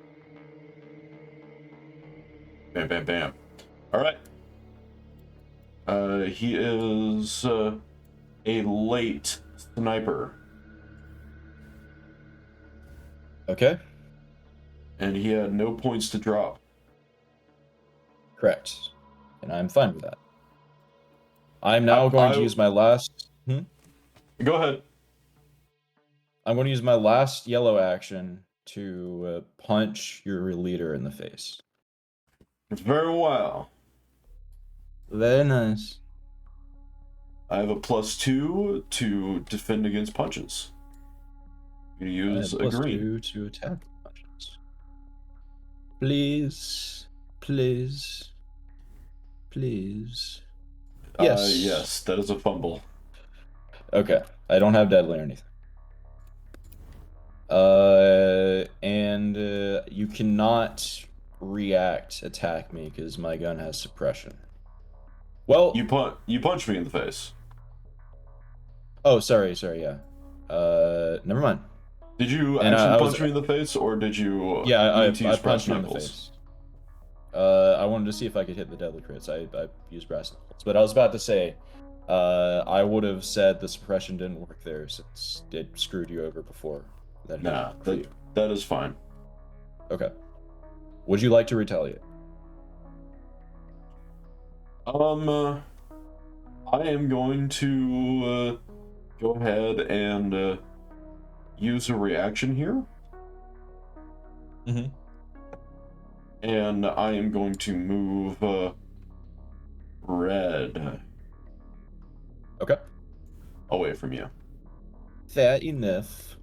Bam, bam, bam. All right. He is a late sniper. Okay. And he had no points to drop. Correct. And I'm fine with that. I'm now going to use my last... Go ahead. I'm going to use my last yellow action to punch your leader in the face. Very well. Very nice. I have a +2 to defend against punches. You use a green. +2 to attack punches. Please. Please. Please. Yes. Yes, that is a fumble. Okay. I don't have deadly or anything. And you cannot attack me because my gun has suppression. Well, you punched me in the face. Oh, sorry, yeah. Never mind. Did you actually punch me in the face, or did you? Yeah, I punched you in the face. I wanted to see if I could hit the deadly crits. I used brass knuckles, but I was about to say, I would have said the suppression didn't work there since it screwed you over before. Nah, that is fine. Okay. Would you like to retaliate? I am going to go ahead and use a reaction here. And I am going to move red. Okay. Away from you. Fair enough.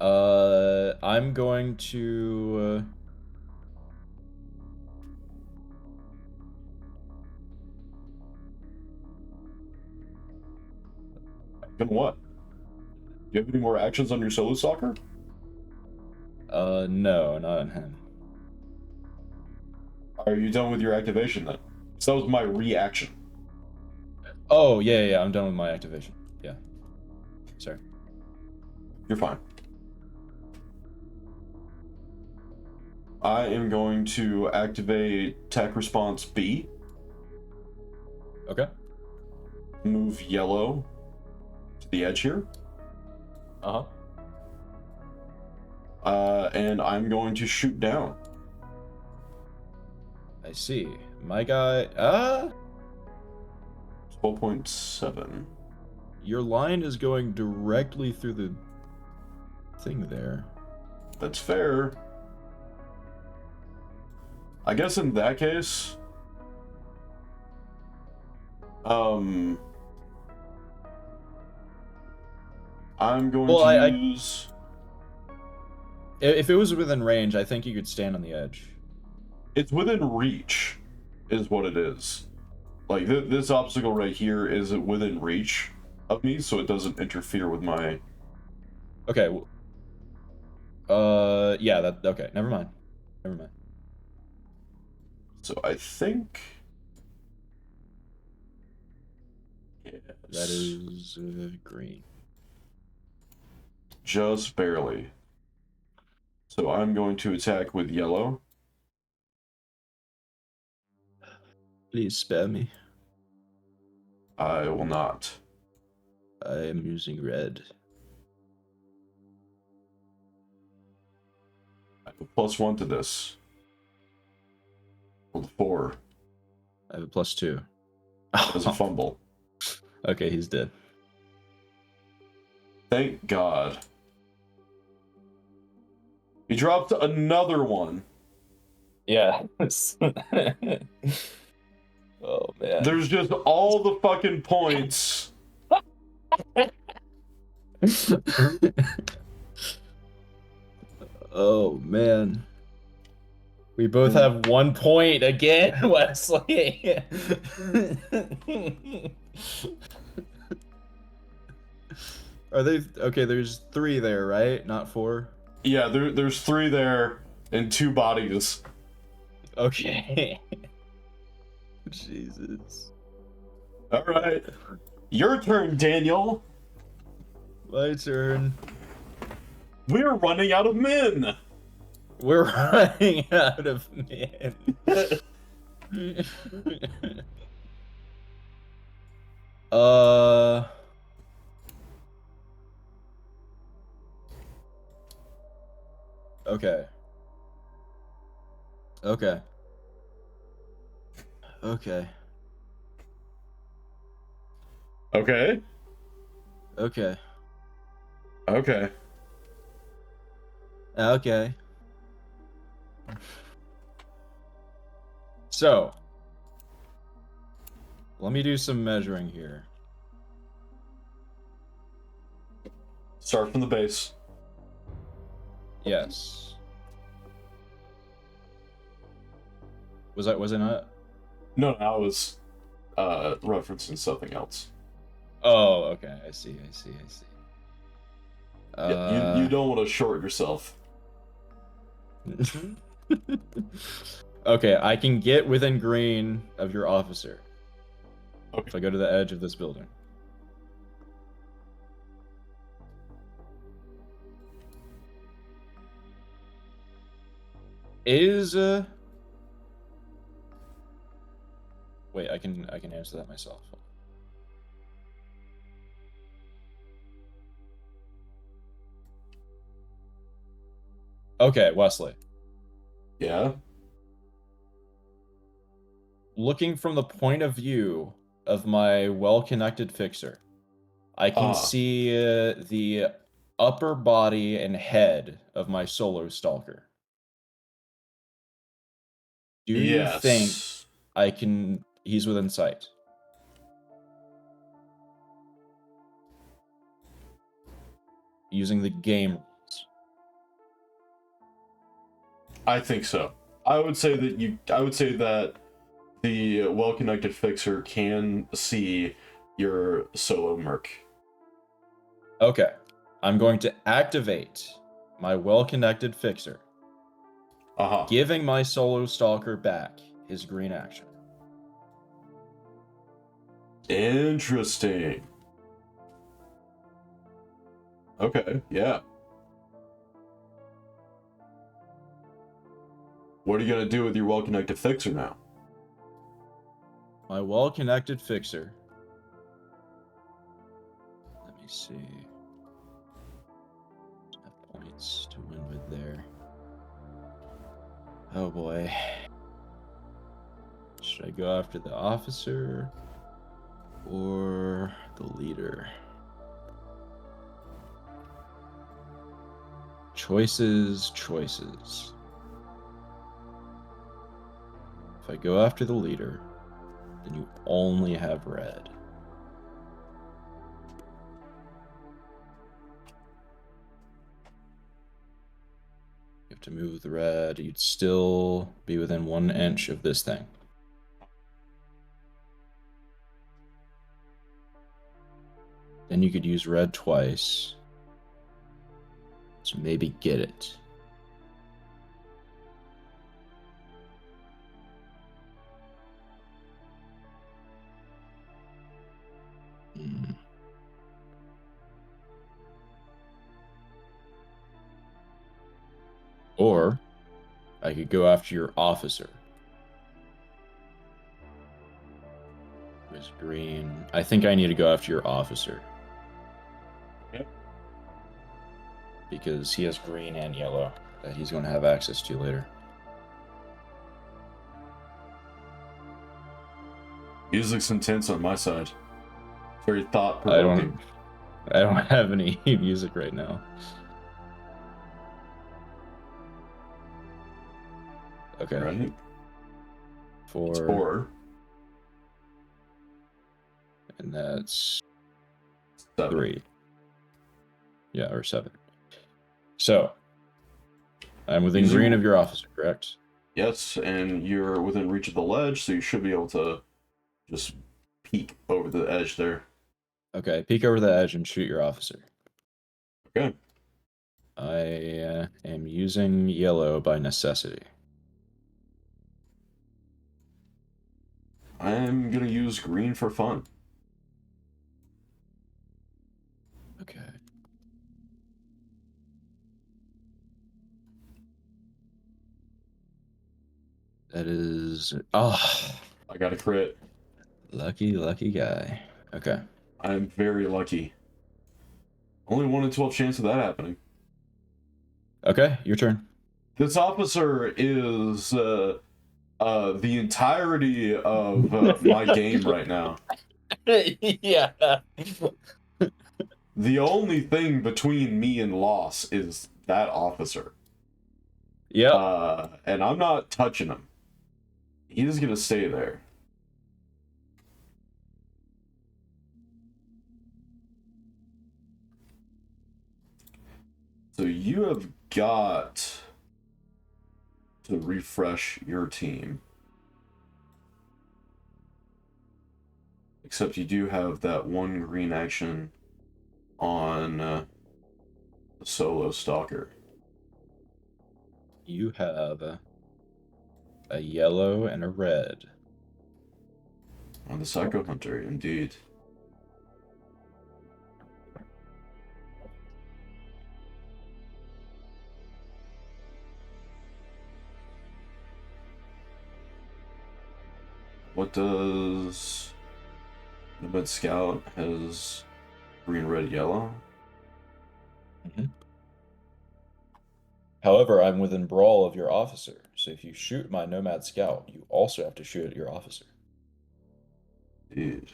I'm going to... And what? Do you have any more actions on your solo soccer? No, not on him. Are you done with your activation then? So that was my reaction. Oh, yeah, I'm done with my activation. Yeah. Sorry. You're fine. I am going to activate Tech Response B. Okay. Move yellow to the edge here. And I'm going to shoot down. I see. My guy... 12.7. Your line is going directly through the thing there. That's fair. I guess in that case... I'm going Well, to use... If it was within range, I think you could stand on the edge. It's within reach, is what it is. Like, this obstacle right here is within reach of me, so it doesn't interfere with my... Okay. Yeah, okay, never mind. Never mind. So I think... Yes. That is green. Just barely. So I'm going to attack with yellow. Please spare me. I will not. I am using red. I have a +1 to this. With 4. I have a +2. As a fumble. Okay, he's dead. Thank God. He dropped another one. Yeah. Oh, man. There's just all the fucking points. Oh, man. We both have 1 point again, Wesley. Are they okay? There's 3 there, right? Not 4. Yeah, there's 3 there and 2 bodies. Okay. Jesus. All right, your turn, Daniel. My turn. We're running out of men. We're running out of men. Okay. Okay. Okay. Okay. Okay. Okay. Okay. So, let me do some measuring here. Start from the base. Yes. Was it not? No, I was referencing something else. Oh, okay. I see. Yeah, you don't want to short yourself. Okay, I can get within green of your officer. Okay. If I go to the edge of this building. Wait, I can answer that myself. Okay, Wesley. Yeah. Looking from the point of view of my well-connected fixer, I can see the upper body and head of my solo stalker. Do you think he's within sight? Using the game rules. I think so. I would say that the well-connected fixer can see your solo merc. Okay. I'm going to activate my well-connected fixer, giving my solo stalker back his green action. Interesting. Okay, yeah. What are you gonna do with your well-connected fixer now? My well-connected fixer. Let me see. Have points to win with there. Oh boy. Should I go after the officer or the leader? Choices. If I go after the leader, then you only have red. have to move the red. You'd still be within 1 inch of this thing. Then you could use red twice. So maybe get it. Or I could go after your officer. Who's green? I think I need to go after your officer. Yep. Because he has green and yellow that he's going to have access to later. Music's intense on my side. Very thought-provoking. I don't have any music right now. Okay. Right? Four. It's 4. And that's 7. 3. Yeah, or 7. So, I'm within green of your officer, correct? Yes, and you're within reach of the ledge, so you should be able to just peek over the edge there. Okay, peek over the edge and shoot your officer. Okay. I am using yellow by necessity. I'm gonna use green for fun. Okay. That is... Oh! I got a crit. Lucky, lucky guy. Okay. I'm very lucky. Only 1 in 12 chance of that happening. Okay, your turn. This officer is the entirety of my game right now. Yeah. The only thing between me and loss is that officer. Yep. And I'm not touching him. He's gonna stay there. So you have got to refresh your team. Except you do have that 1 green action on the solo stalker. You have a yellow and a red. On the Psycho Hunter, indeed. What does the Med Scout has green, red, yellow? Mm-hmm. However, I'm within brawl of your officer, so if you shoot my Nomad Scout, you also have to shoot at your officer. Dude.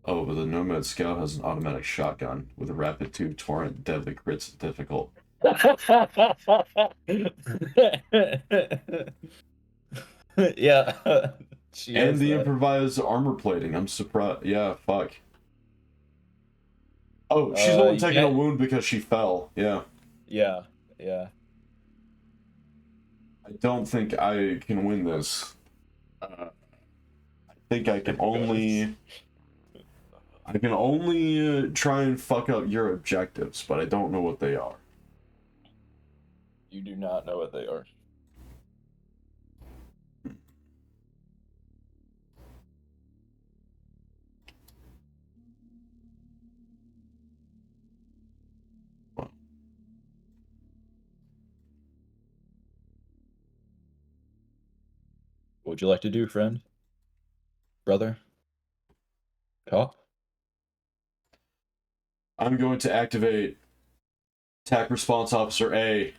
Oh, but the Nomad Scout has an automatic shotgun with a rapid 2 torrent, deadly crits difficult. Yeah. And the improvised armor plating. I'm surprised. Yeah, fuck. Oh, she's only taking a wound because she fell. Yeah. Yeah, yeah. I don't think I can win this. I think I can only... I can only try and fuck up your objectives, but I don't know what they are. You do not know what they are. What would you like to do, friend? Brother? Talk? I'm going to activate Attack Response Officer A.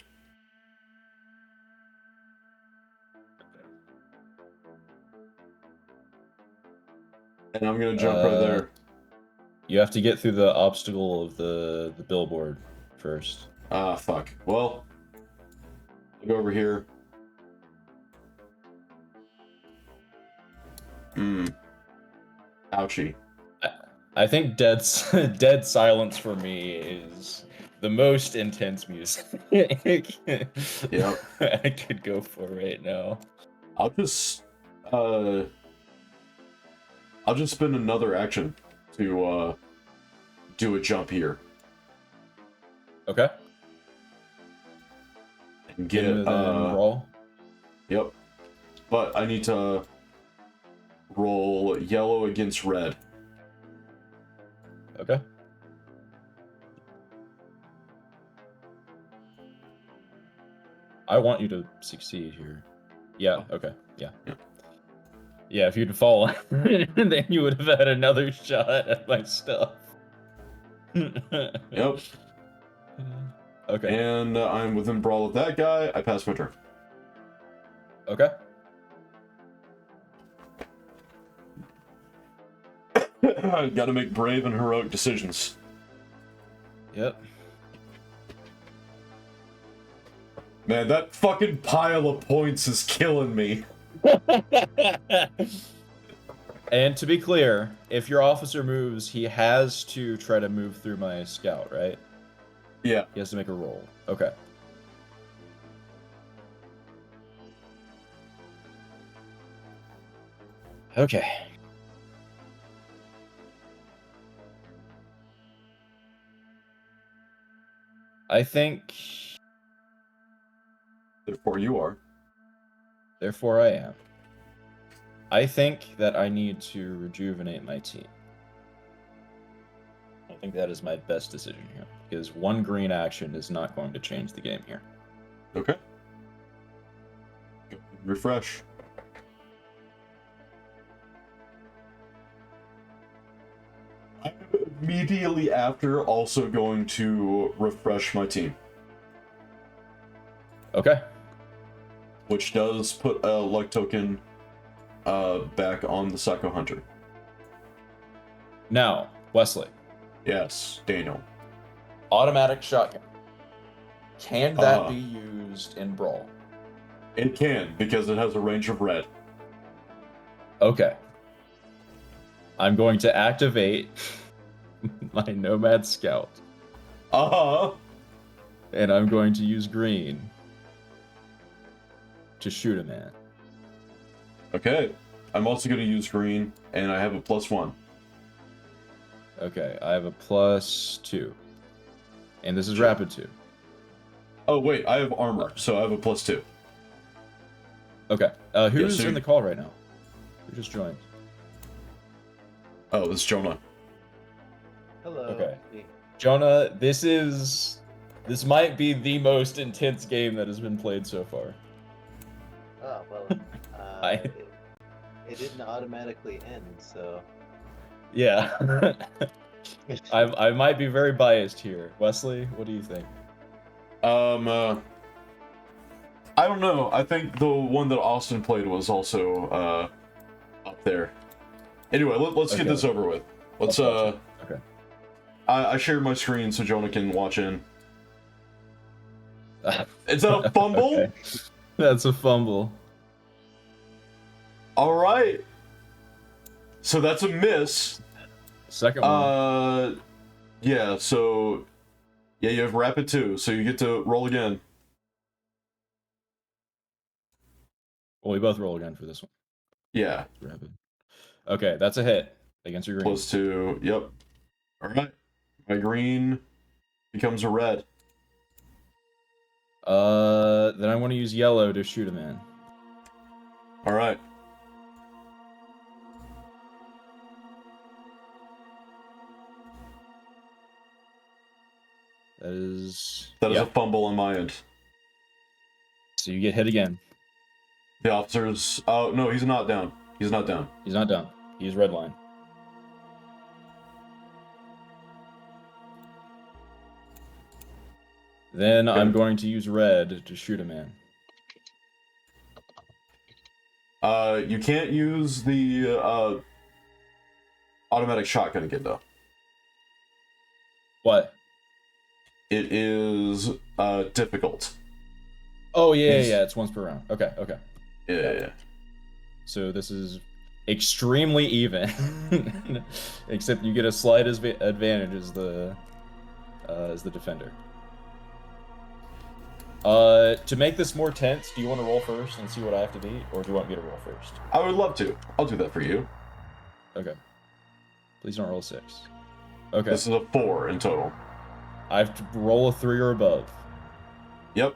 And I'm going to jump right there. You have to get through the obstacle of the billboard first. Ah, fuck. Well, I'll go over here. Ouchie. I think dead silence for me is the most intense music Yep. I could go for right now. I'll just spend another action to do a jump here. Okay. And get roll. Yep. But I need to roll yellow against red. Okay. I want you to succeed here. Yeah, okay. Yeah. Yeah, if you'd fallen, then you would have had another shot at my stuff. Yep. Okay. And I'm within brawl of that guy. I pass my turn. Okay. Gotta make brave and heroic decisions. Yep. Man, that fucking pile of points is killing me. And to be clear, if your officer moves, he has to try to move through my scout, right? Yeah. He has to make a roll. Okay. Okay. I think... Therefore you are. Therefore I am. I think that I need to rejuvenate my team. I think that is my best decision here, because one green action is not going to change the game here. Okay. Refresh. I'm immediately after also going to refresh my team. Okay. Which does put a luck token back on the Psycho Hunter. Now, Wesley. Yes, Daniel. Automatic shotgun. Can that be used in Brawl? It can, because it has a range of red. Okay. I'm going to activate my Nomad Scout. Uh-huh. And I'm going to use green to shoot a man. Okay. I'm also going to use green, and I have a +1. Okay, I have a +2. And this is rapid 2. Oh, wait, I have armor, so I have a +2. Okay, who's in the call right now? Who just joined? Oh, this is Jonah. Hello. Okay. Jonah, this might be the most intense game that has been played so far. Oh, well, it didn't automatically end, so... Yeah. I might be very biased here. Wesley, what do you think? I don't know. I think the one that Austin played was also up there. Anyway, let's get this over with. Let's Okay. I shared my screen so Jonah can watch in. Is that a fumble? Okay. That's a fumble. All right. So that's a miss. Second one. Yeah, so yeah, you have rapid 2, so you get to roll again. Well, we both roll again for this one. Yeah. Rapid. Okay, that's a hit against your green. +2, yep. All right. My green becomes a red. Then I want to use yellow to shoot a man. All right. That is a fumble on my end. So you get hit again. The officer's... Oh, no, he's not down. He's not down. He's not down. He's red line. Then I'm going to use red to shoot a man. You can't use the automatic shotgun again, though. What? It is difficult. Oh, yeah, it's once per round. Okay. Yeah. So this is extremely even, except you get a slight advantage as the defender. To make this more tense, do you want to roll first and see what I have to beat, or do you want me to roll first? I would love to. I'll do that for you. Okay. Please don't roll a 6. Okay. This is a 4 in total. I have to roll a 3 or above. Yep.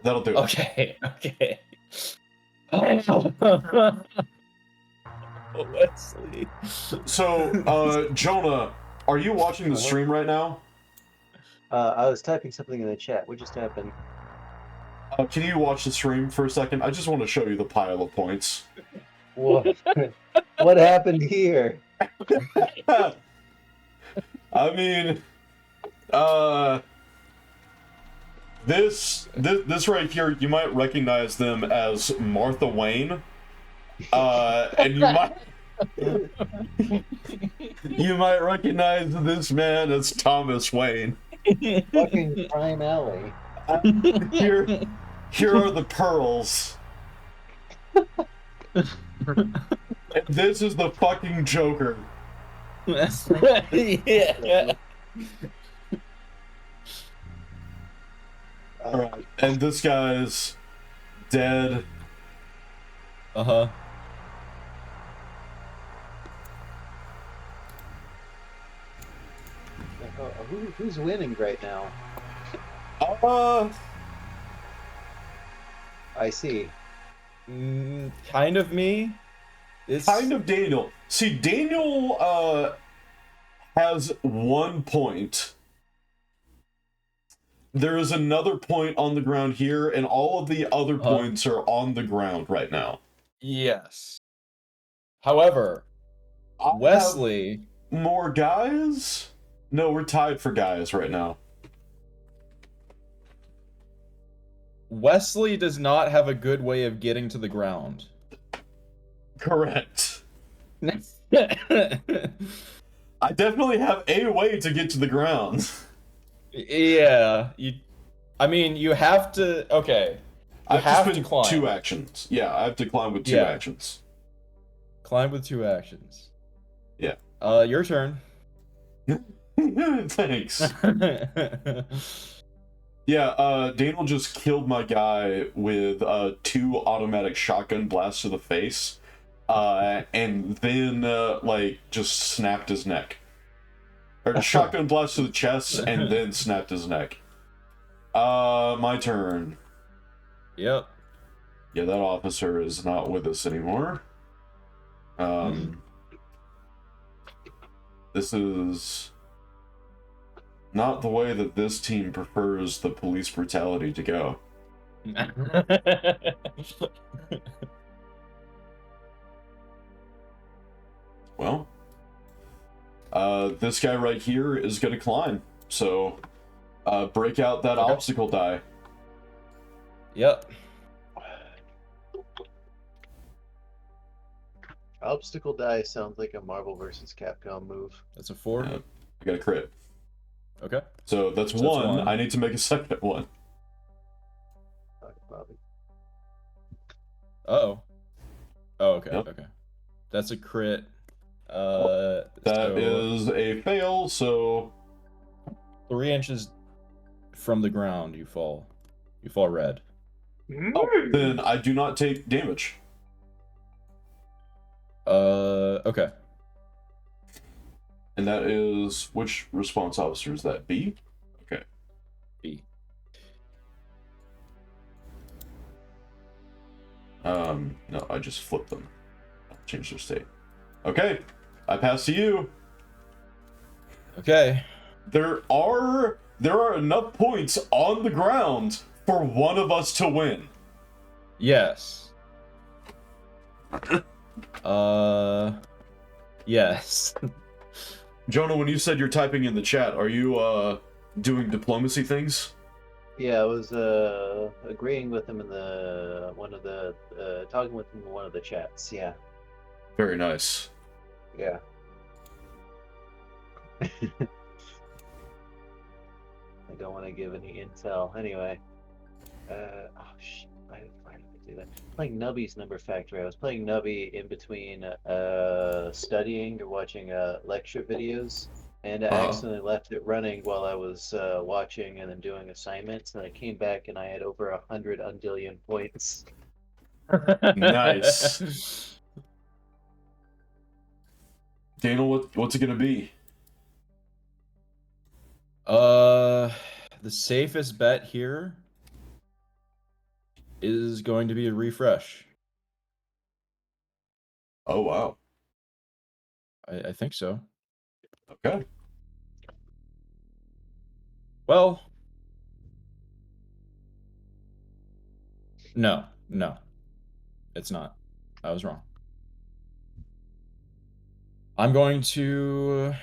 That'll do it. Okay. Okay. Wesley. So, Jonah, are you watching the stream right now? I was typing something in the chat. What just happened? Can you watch the stream for a second? I just want to show you the pile of points. What? What happened here? I mean, this right here, you might recognize them as Martha Wayne, and you might recognize this man as Thomas Wayne. Fucking Crime Alley. Here are the pearls. And this is the fucking Joker. Yeah. Alright, and this guy's dead. Uh-huh. Who's winning right now? I see. Kind of me. It's Kind of Daniel. See, Daniel has 1 point. There is another point on the ground here, and all of the other points are on the ground right now. Yes. However, I Wesley. have more guys? No, we're tied for guys right now. Wesley does not have a good way of getting to the ground. Correct. I definitely have a way to get to the ground. Yeah, I mean, you have to. Okay, you have to climb. 2 actions. Yeah, I have to climb with 2 actions. Climb with 2 actions. Yeah. Your turn. Thanks. Yeah, Daniel just killed my guy with 2 automatic shotgun blasts to the face, and then like just snapped his neck. Or shotgun blast to the chest, and then snapped his neck. My turn. Yep. Yeah, that officer is not with us anymore. This is not the way that this team prefers the police brutality to go. Well, this guy right here is gonna climb. So, break out that obstacle die. Yep. Obstacle die sounds like a Marvel vs. Capcom move. That's a 4. I got a crit. Okay. So that's So that's 1. 1. I need to make a second one. Bobby. Uh-oh. Oh, okay, Yep. okay. That's a crit. That is a fail, so 3 inches from the ground, you fall. You fall red. then I do not take damage. Okay. And that is, which response officer is that? B? Okay. B. No, I just flipped them. I'll change their state. Okay, I pass to you. Okay. There are enough points on the ground for one of us to win. Yes. Yes. Jonah, when you said you're typing in the chat, are you doing diplomacy things? Yeah, I was agreeing with him in talking with him in one of the chats. Yeah. Very nice. Yeah. I don't want to give any intel. Anyway. Oh shit! Why did I do that? Playing Nubby's Number Factory. I was playing Nubby in between studying or watching lecture videos, and I Uh-huh. accidentally left it running while I was watching and then doing assignments, and I came back and I had over 100 undillion points. Nice. Daniel, what's it gonna be? The safest bet here is going to be a refresh. Oh wow. I think so. Okay. Well, no, it's not. I was wrong. I'm going to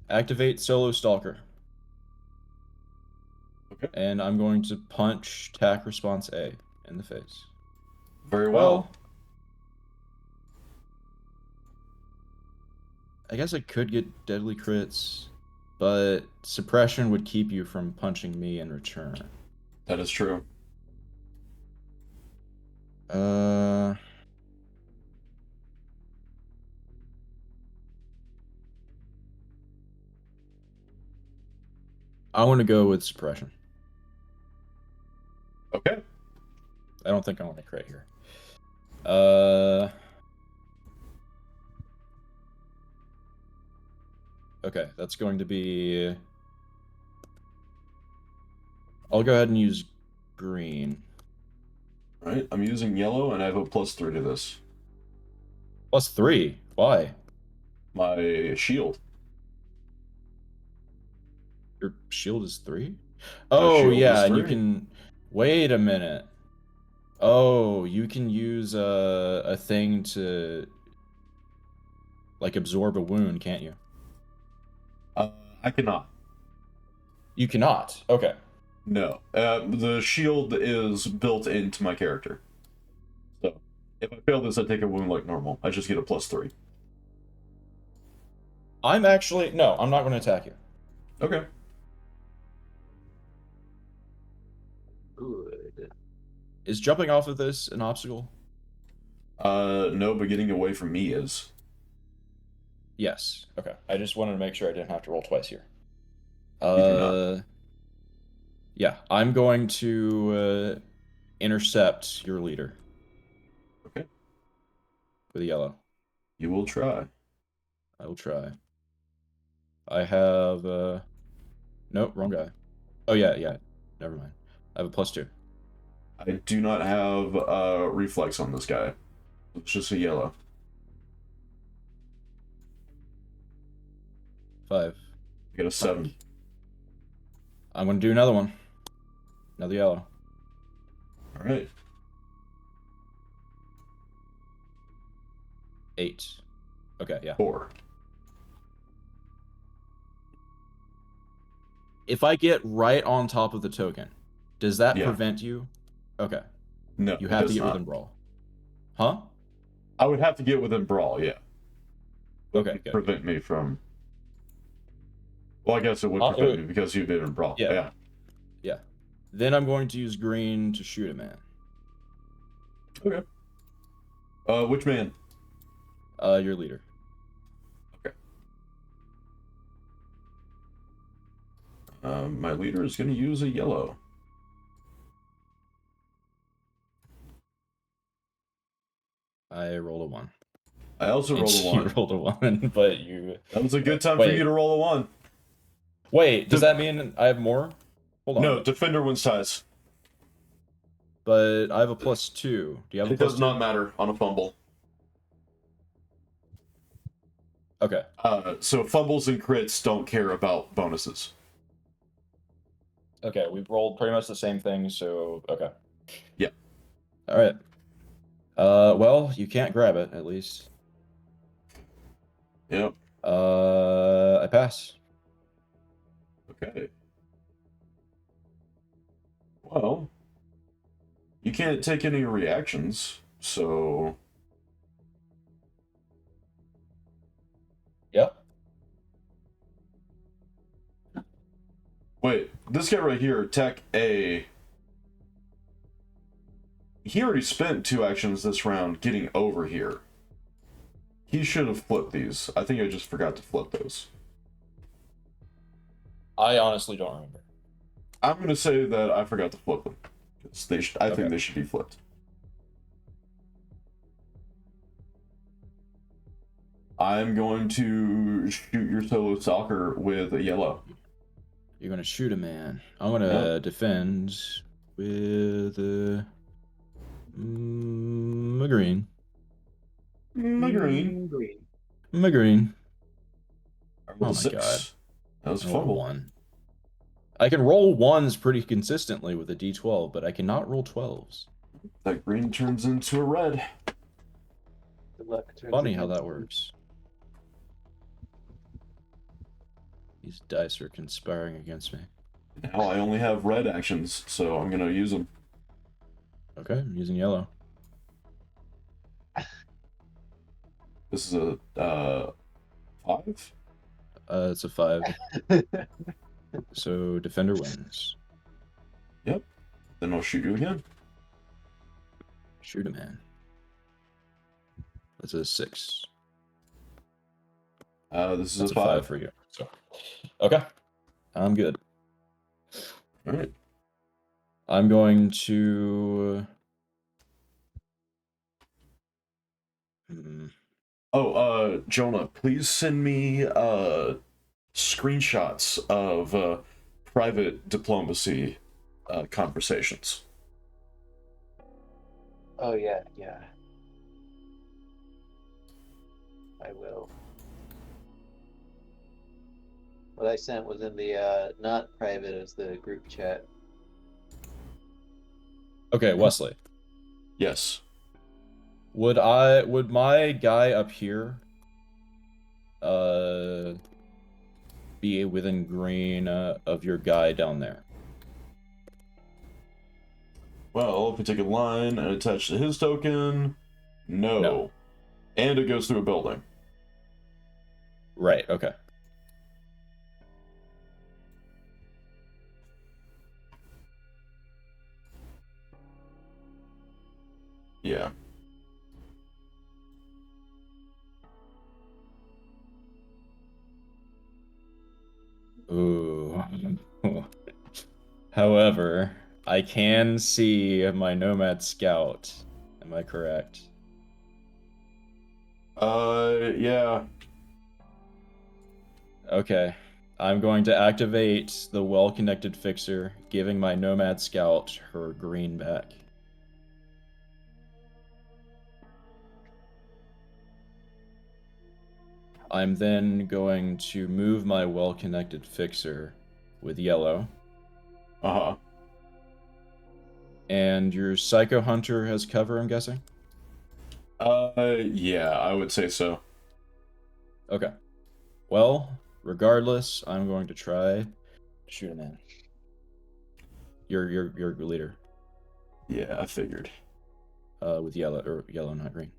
activate Solo Stalker. Okay. And I'm going to punch TAC response A in the face. Very well. I guess I could get deadly crits, but suppression would keep you from punching me in return. That is true. I want to go with suppression. Okay. I don't think I want to crit here. Okay, that's going to be... I'll go ahead and use green. All right. I'm using yellow, and I have a +3 to this. +3? Why? My shield. Your shield is 3? Oh, shield yeah, is and you 3. can... Wait a minute. Oh, you can use a thing to, like, absorb a wound, can't you? I cannot. You cannot. Okay. No. The shield is built into my character. So, if I fail this, I take a wound like normal. I just get a +3. I'm actually... No, I'm not going to attack you. Okay. Good. Is jumping off of this an obstacle? No, but getting away from me is. Yes. Okay. I just wanted to make sure I didn't have to roll twice here. You do not. Yeah, I'm going to intercept your leader. Okay. With a yellow. You will try. I will try. I have... Nope, wrong guy. Oh, yeah. Never mind. I have a +2. I do not have reflex on this guy. It's just a yellow. 5. I get a 7. I'm going to do another one. Another yellow. All right. 8. Okay, yeah. 4. If I get right on top of the token, does that Yeah. prevent you? Okay. No, You it have to does get not. within brawl. Huh? I would have to get within brawl, yeah. Okay, good. Prevent me from... Well, I guess it would prevent me because you've been in brawl. Yeah. Then I'm going to use green to shoot a man. Okay. Which man? Your leader. Okay. My leader is going to use a yellow. I rolled a 1. I also rolled a 1. You rolled a 1, but you... That was a good time for you to roll a 1. Wait, does that mean I have more? Hold on. No, defender wins ties. But I have a +2. Do you have a +2? It does not matter on a fumble. Okay. So fumbles and crits don't care about bonuses. Okay, we've rolled pretty much the same thing, so... Okay. Yeah. Alright. Well, you can't grab it, at least. Yep. I pass. Okay. Well, you can't take any reactions, so... Yep. Wait, this guy right here, Tech A... He already spent 2 actions this round getting over here. He should have flipped these. I think I just forgot to flip those. I honestly don't remember. I'm gonna say that I forgot to flip them. 'Cause I think Okay. they should be flipped. I'm going to shoot your solo soccer with a yellow. You're gonna shoot a man. I'm gonna defend with a green. Green. Green. A green. I Oh rolled my a 6. god. That was a I rolled a fumble. 1. I can roll 1s pretty consistently with a d12, but I cannot roll 12s. That green turns into a red. Good luck. Turns Funny it how that into- works. These dice are conspiring against me. Now I only have red actions, so I'm gonna use them. Okay, I'm using yellow. This is a 5. It's a 5. So defender wins. Yep. Then I'll shoot you again. Shoot a man. That's a 6. This is That's a 5. for you. So, okay, I'm good. All right. I'm going to. Oh, Jonah, please send me screenshots of private diplomacy conversations. Oh yeah, yeah. I will. What I sent was in the not private as the group chat. Okay, Wesley. Yes. Would my guy up here be within green of your guy down there? Well, if we take a line and attach to his token, no. No. And it goes through a building. Right, okay. Yeah. Ooh. However, I can see my Nomad Scout. Am I correct? Yeah. Okay. I'm going to activate the well-connected fixer, giving my Nomad Scout her green back. I'm then going to move my well-connected fixer with yellow. Uh-huh. And your Psycho Hunter has cover, I'm guessing? Yeah, I would say so. Okay. Well, regardless, I'm going to try to shoot a man. Your leader. Yeah, I figured. With yellow, not green.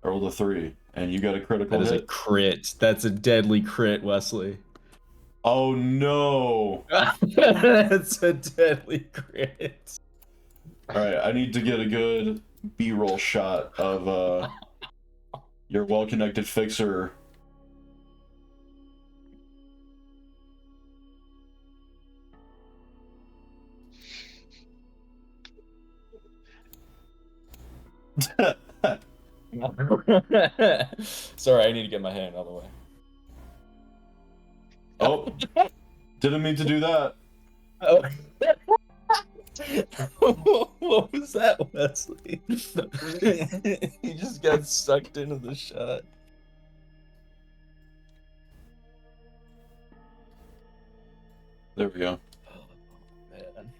I rolled a 3, and you got a critical That is a hit? crit. That's a deadly crit, Wesley. Oh no! That's a deadly crit. Alright, I need to get a good B-roll shot of your well-connected fixer. Sorry, I need to get my hand out of the way. Oh, didn't mean to do that. Oh. What was that, Wesley? He just got sucked into the shot. There we go. Man.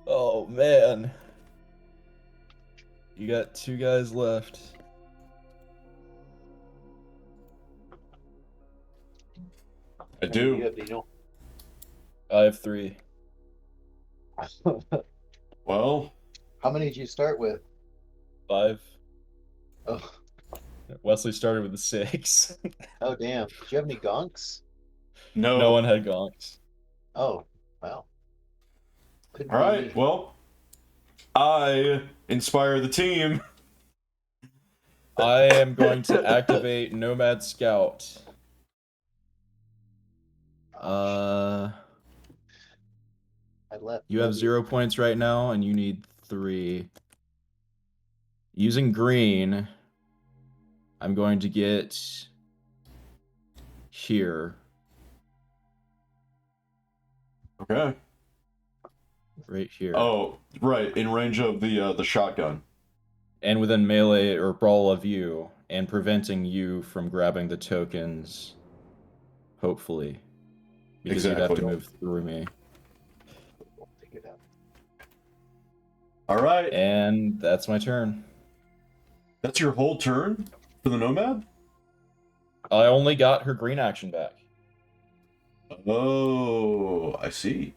Oh, man. You got 2 guys left. I You do. have, you know. I have 3. Well, How many did you start with? 5. Oh, Wesley started with a 6. oh damn. Did you have any gonks? no. No one had gonks. Oh, wow. Couldn't be Alright, me. well, I inspire the team. I am going to activate Nomad Scout. I left. You have Nubby. 0 points right now, and you need 3. Using green, I'm going to get here. Okay. Right here. Oh, right, in range of the shotgun. And within melee or brawl of you, and preventing you from grabbing the tokens, hopefully. Because you'd have to Exactly. move through me. We'll figure it out. All right. And that's my turn. That's your whole turn for the Nomad? I only got her green action back. Oh, I see.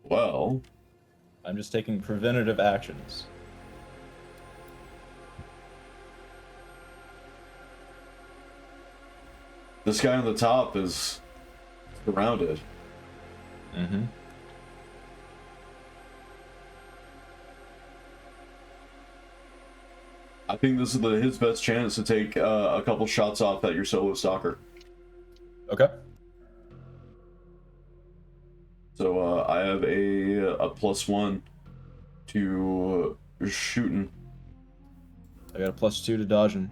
Well, I'm just taking preventative actions. this guy on the top is surrounded. Mm-hmm. I think this is his best chance to take a couple shots off at your solo stalker. Okay. So I have a +1 to shooting. I got a +2 to dodging.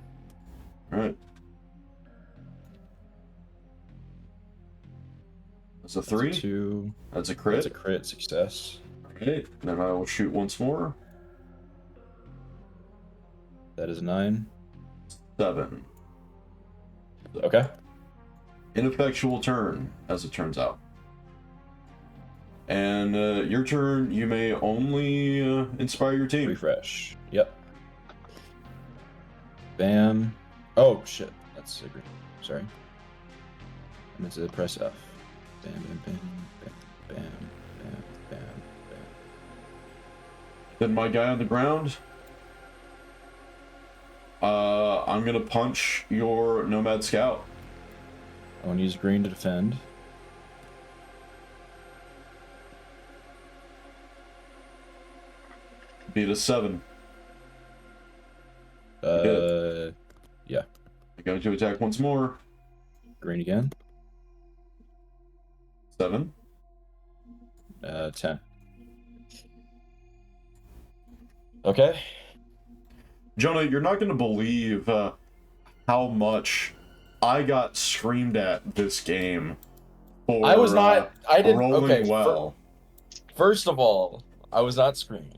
All right. That's a 3. That's a 2. That's a crit. That's a crit success. All right. Then I will shoot once more. That is 9. 7. Okay. Ineffectual turn, as it turns out. And your turn, you may only inspire your team. Refresh. Yep. Bam. Oh, shit. That's a green. Sorry. I meant to press F. Bam, bam, bam, bam, bam, bam, bam, bam. Then my guy on the ground. I'm gonna punch your Nomad Scout. I want to use green to defend. Beat a 7. Yeah. I'm going to attack once more. Green again. 7. 10. Okay. Jonah, you're not gonna believe how much I got screamed at this game for I was not. I didn't. rolling Okay. well. First of all, I was not screaming.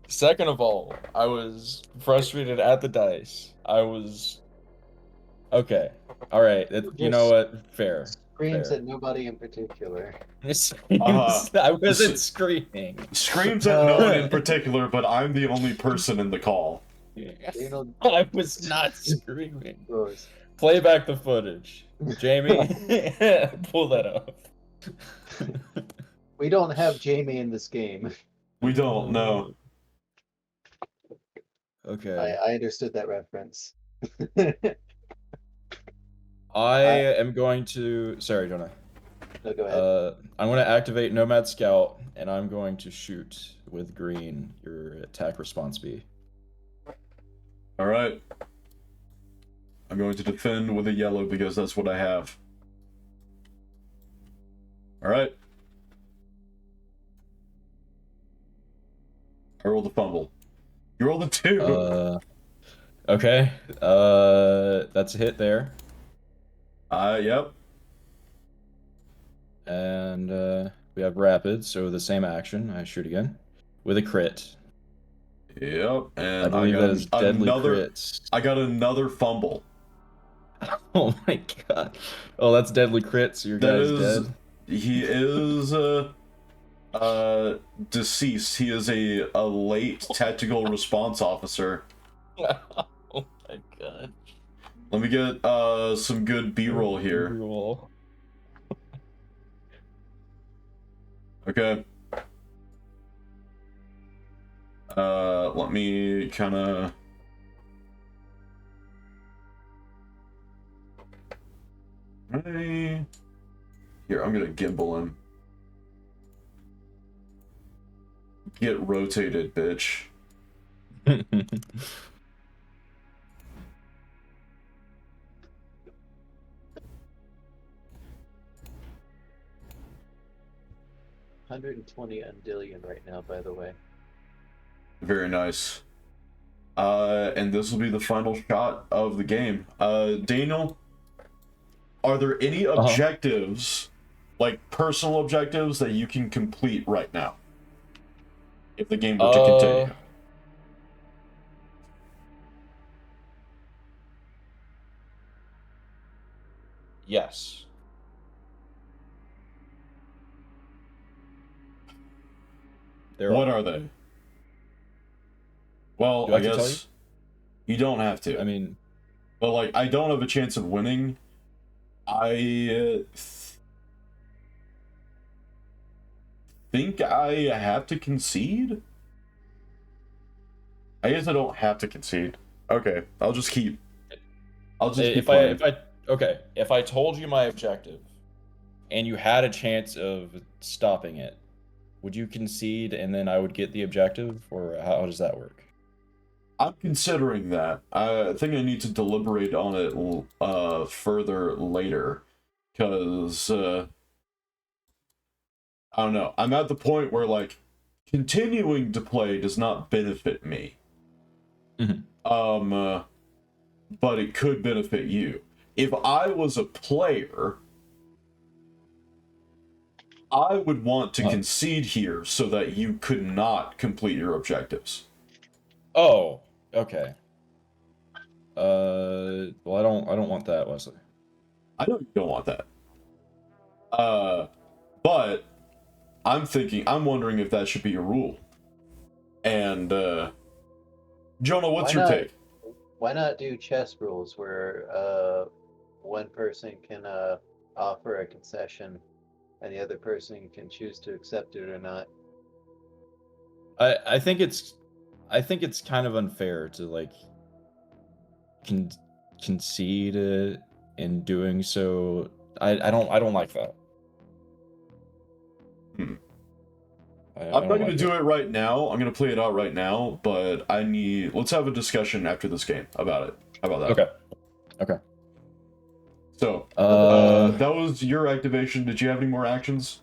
Second of all, I was frustrated at the dice. I was. Okay. All right. You know what? Fair. Screams Fair. at nobody in particular. I wasn't screaming. Screams at no one in particular, but I'm the only person in the call. You know, I was not screaming. gross. Play back the footage. Jamie, pull that up. We don't have Jamie in this game. We don't know. Okay. I understood that reference. I am going to. Sorry, Jonah. No, go ahead. I'm going to activate Nomad Scout, and I'm going to shoot with green your attack response B. All right. I'm going to defend with a yellow because that's what I have. All right. I rolled a fumble. You rolled a 2. Okay. That's a hit there. Yep. And we have rapid, so the same action. I shoot again with a crit. Yep. And I believe that is deadly crits. I got another fumble. Oh my god. Oh, that's deadly crits. Your guy is dead. He is deceased. He is a late tactical response officer. Oh my god. Let me get some good B-roll here. B-roll. Okay. Let me kind of. Here, I'm gonna gimbal him. Get rotated, bitch. $120 undillion right now, by the way. Very nice. And this will be the final shot of the game. Daniel, are there any objectives, like personal objectives, that you can complete right now? If the game were to continue. Yes. What are they? Well, Do I I have to tell guess you don't have to. I mean, but like, I don't have a chance of winning. I think I have to concede. I guess I don't have to concede. Okay, I'll just keep. if I told you my objective, and you had a chance of stopping it, would you concede and then I would get the objective, or how does that work? I'm considering that. I think I need to deliberate on it further later, because I don't know. I'm at the point where like continuing to play does not benefit me. Mm-hmm. But it could benefit you. If I was a player, I would want to concede here so that you could not complete your objectives. Oh, okay. Well, I don't want that, Wesley. I know you don't want that. But I'm wondering if that should be a rule. And Jonah, what's your take? Why not do chess rules where one person can offer a concession and the other person can choose to accept it or not? I think it's kind of unfair to like concede it in doing so. I don't like that. I'm not going to do it right now. I'm going to play it out right now, but let's have a discussion after this game about it. How about that? Okay. So, that was your activation. Did you have any more actions?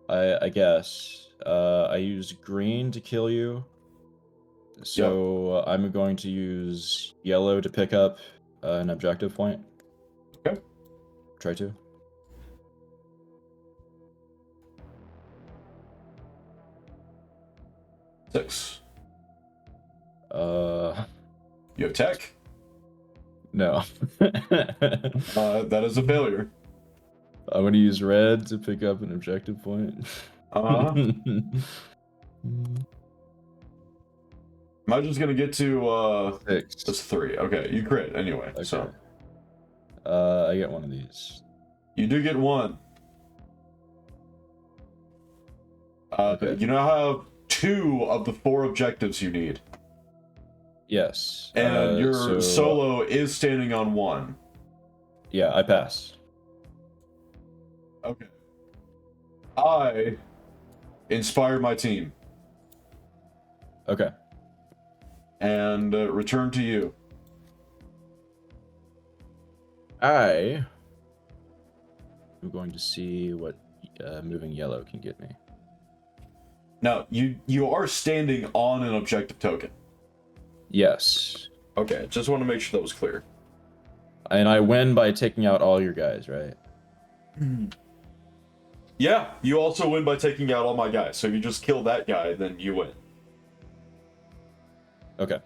I guess. I use green to kill you. So I'm going to use yellow to pick up an objective point. Okay. Try to. Six. You have tech? No. That is a failure. I'm going to use red to pick up an objective point. Am I just going to get to 6. That's 3. Okay, you crit anyway. Okay. So I get one of these. You do get one. Okay. You now have 2 of the 4 objectives you need. Yes. And your solo is standing on 1. Yeah, I pass. Okay. I inspire my team. Okay. And return to you. I am going to see what moving yellow can get me. Now, you are standing on an objective token. Yes. Okay, just want to make sure that was clear. And I win by taking out all your guys, right? Yeah, you also win by taking out all my guys. So if you just kill that guy, then you win. Okay.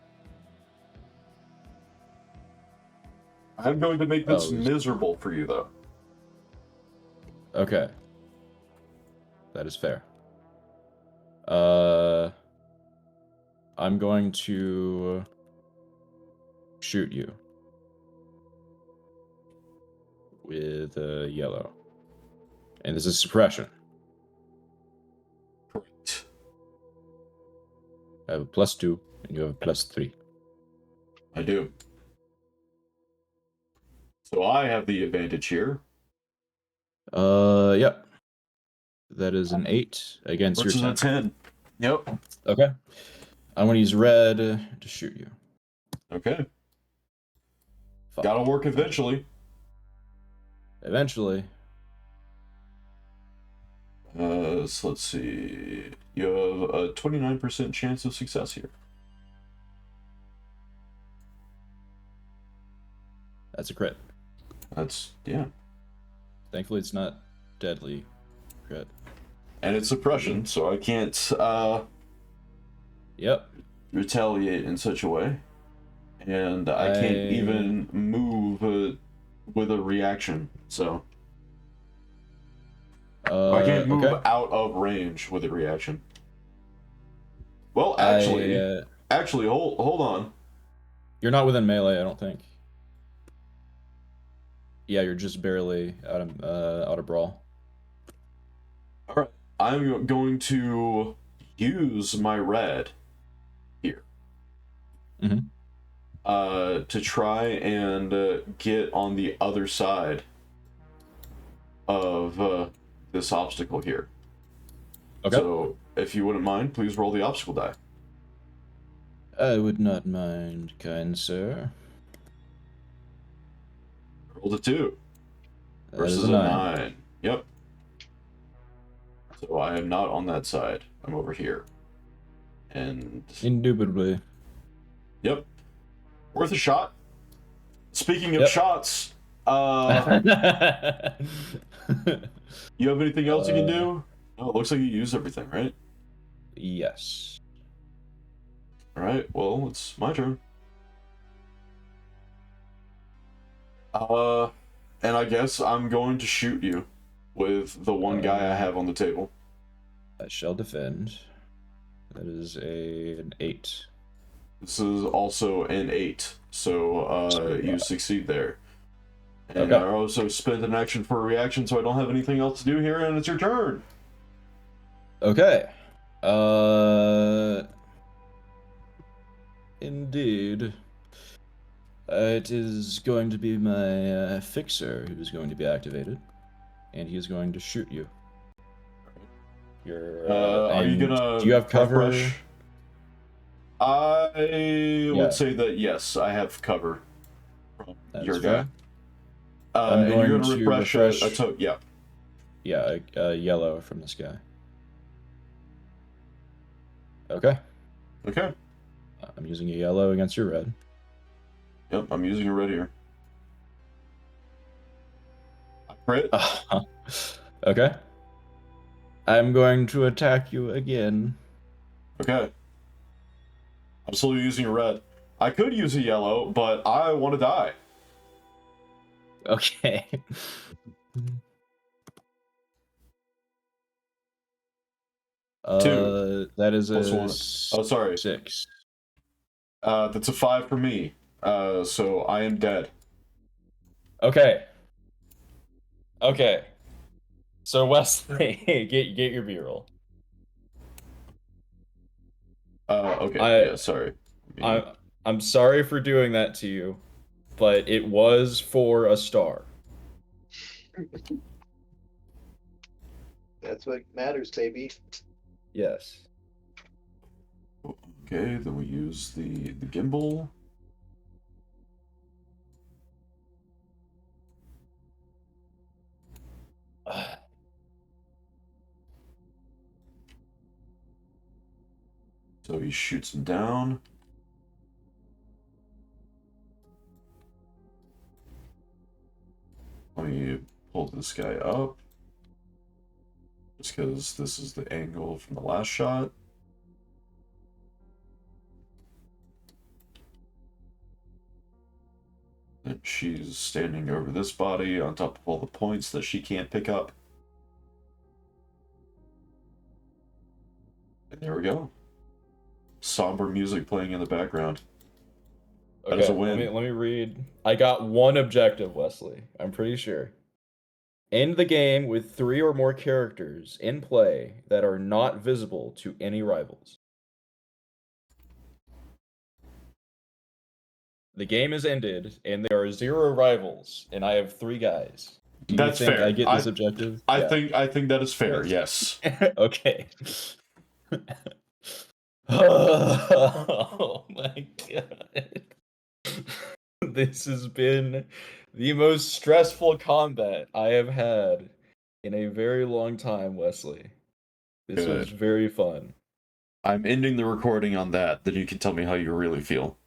I'm going to make this miserable for you, though. Okay. That is fair. I'm going to shoot you with yellow. And this is suppression. Correct. I have a +2, and you have a +3. I do. So I have the advantage here. Yep. That is an 8 against Versus your a 10. 10. Yep. Okay. I'm going to use red to shoot you. Okay. Fuck. Gotta work eventually. Eventually. So let's see. You have a 29% chance of success here. That's a crit. That's, yeah. Thankfully, it's not deadly crit. And it's suppression, so I can't Yep. retaliate in such a way. And I can't even move with a reaction, so. I can't move okay. out of range with a reaction. Well, actually, hold on. You're not within melee, I don't think. Yeah, you're just barely out of brawl. All right, I'm going to use my red here. Mm-hmm. To try and get on the other side of this obstacle here. Okay. So, if you wouldn't mind, please roll the obstacle die. I would not mind, kind sir. Rolled a 2 That versus is a a 9. Yep. So I am not on that side. I'm over here. And Indubitably. yep, worth a shot. Speaking of shots, you have anything else you can do? Oh, it looks like you used everything, right? Yes. All right. Well, it's my turn. And I guess I'm going to shoot you with the one guy I have on the table. I shall defend. That is an 8. This is also an 8, so you succeed there. And Okay. I also spent an action for a reaction, so I don't have anything else to do here, and it's your turn. Okay. Indeed. It is going to be my fixer who is going to be activated, and he is going to shoot you. Are you gonna? Do you have cover? Refresh? I would say that yes, I have cover from your guy. I'm and you're going gonna to refresh, refresh. Yeah. Yeah, a yellow from this guy. Okay. Okay. I'm using a yellow against your red. Yep, I'm using a red here. Crit. Okay. I'm going to attack you again. Okay. I'm still using a red. I could use a yellow, but I want to die. Okay. That is Plus a 1. Oh, sorry. 6. That's a 5 for me. So I am dead. Okay. Okay. So Wesley, get your B-roll. Okay. Yeah. Sorry. I'm sorry for doing that to you, but it was for a star. That's what matters, baby. Yes. Okay. Then we use the gimbal. So he shoots him down. Let me pull this guy up. Just because this is the angle from the last shot. And she's standing over this body on top of all the points that she can't pick up. And there we go. Somber music playing in the background. Okay, that is a win. Let me read. I got one objective, Wesley. I'm pretty sure. End the game with 3 or more characters in play that are not visible to any rivals. The game is ended, and there are 0 rivals, and I have 3 guys. Do you That's think fair. I get this objective? I Yeah. think that is fair. Yes. Okay. Oh my god. This has been the most stressful combat I have had in a very long time, Wesley. This was Good. very fun. I'm ending the recording on that. Then you can tell me how you really feel.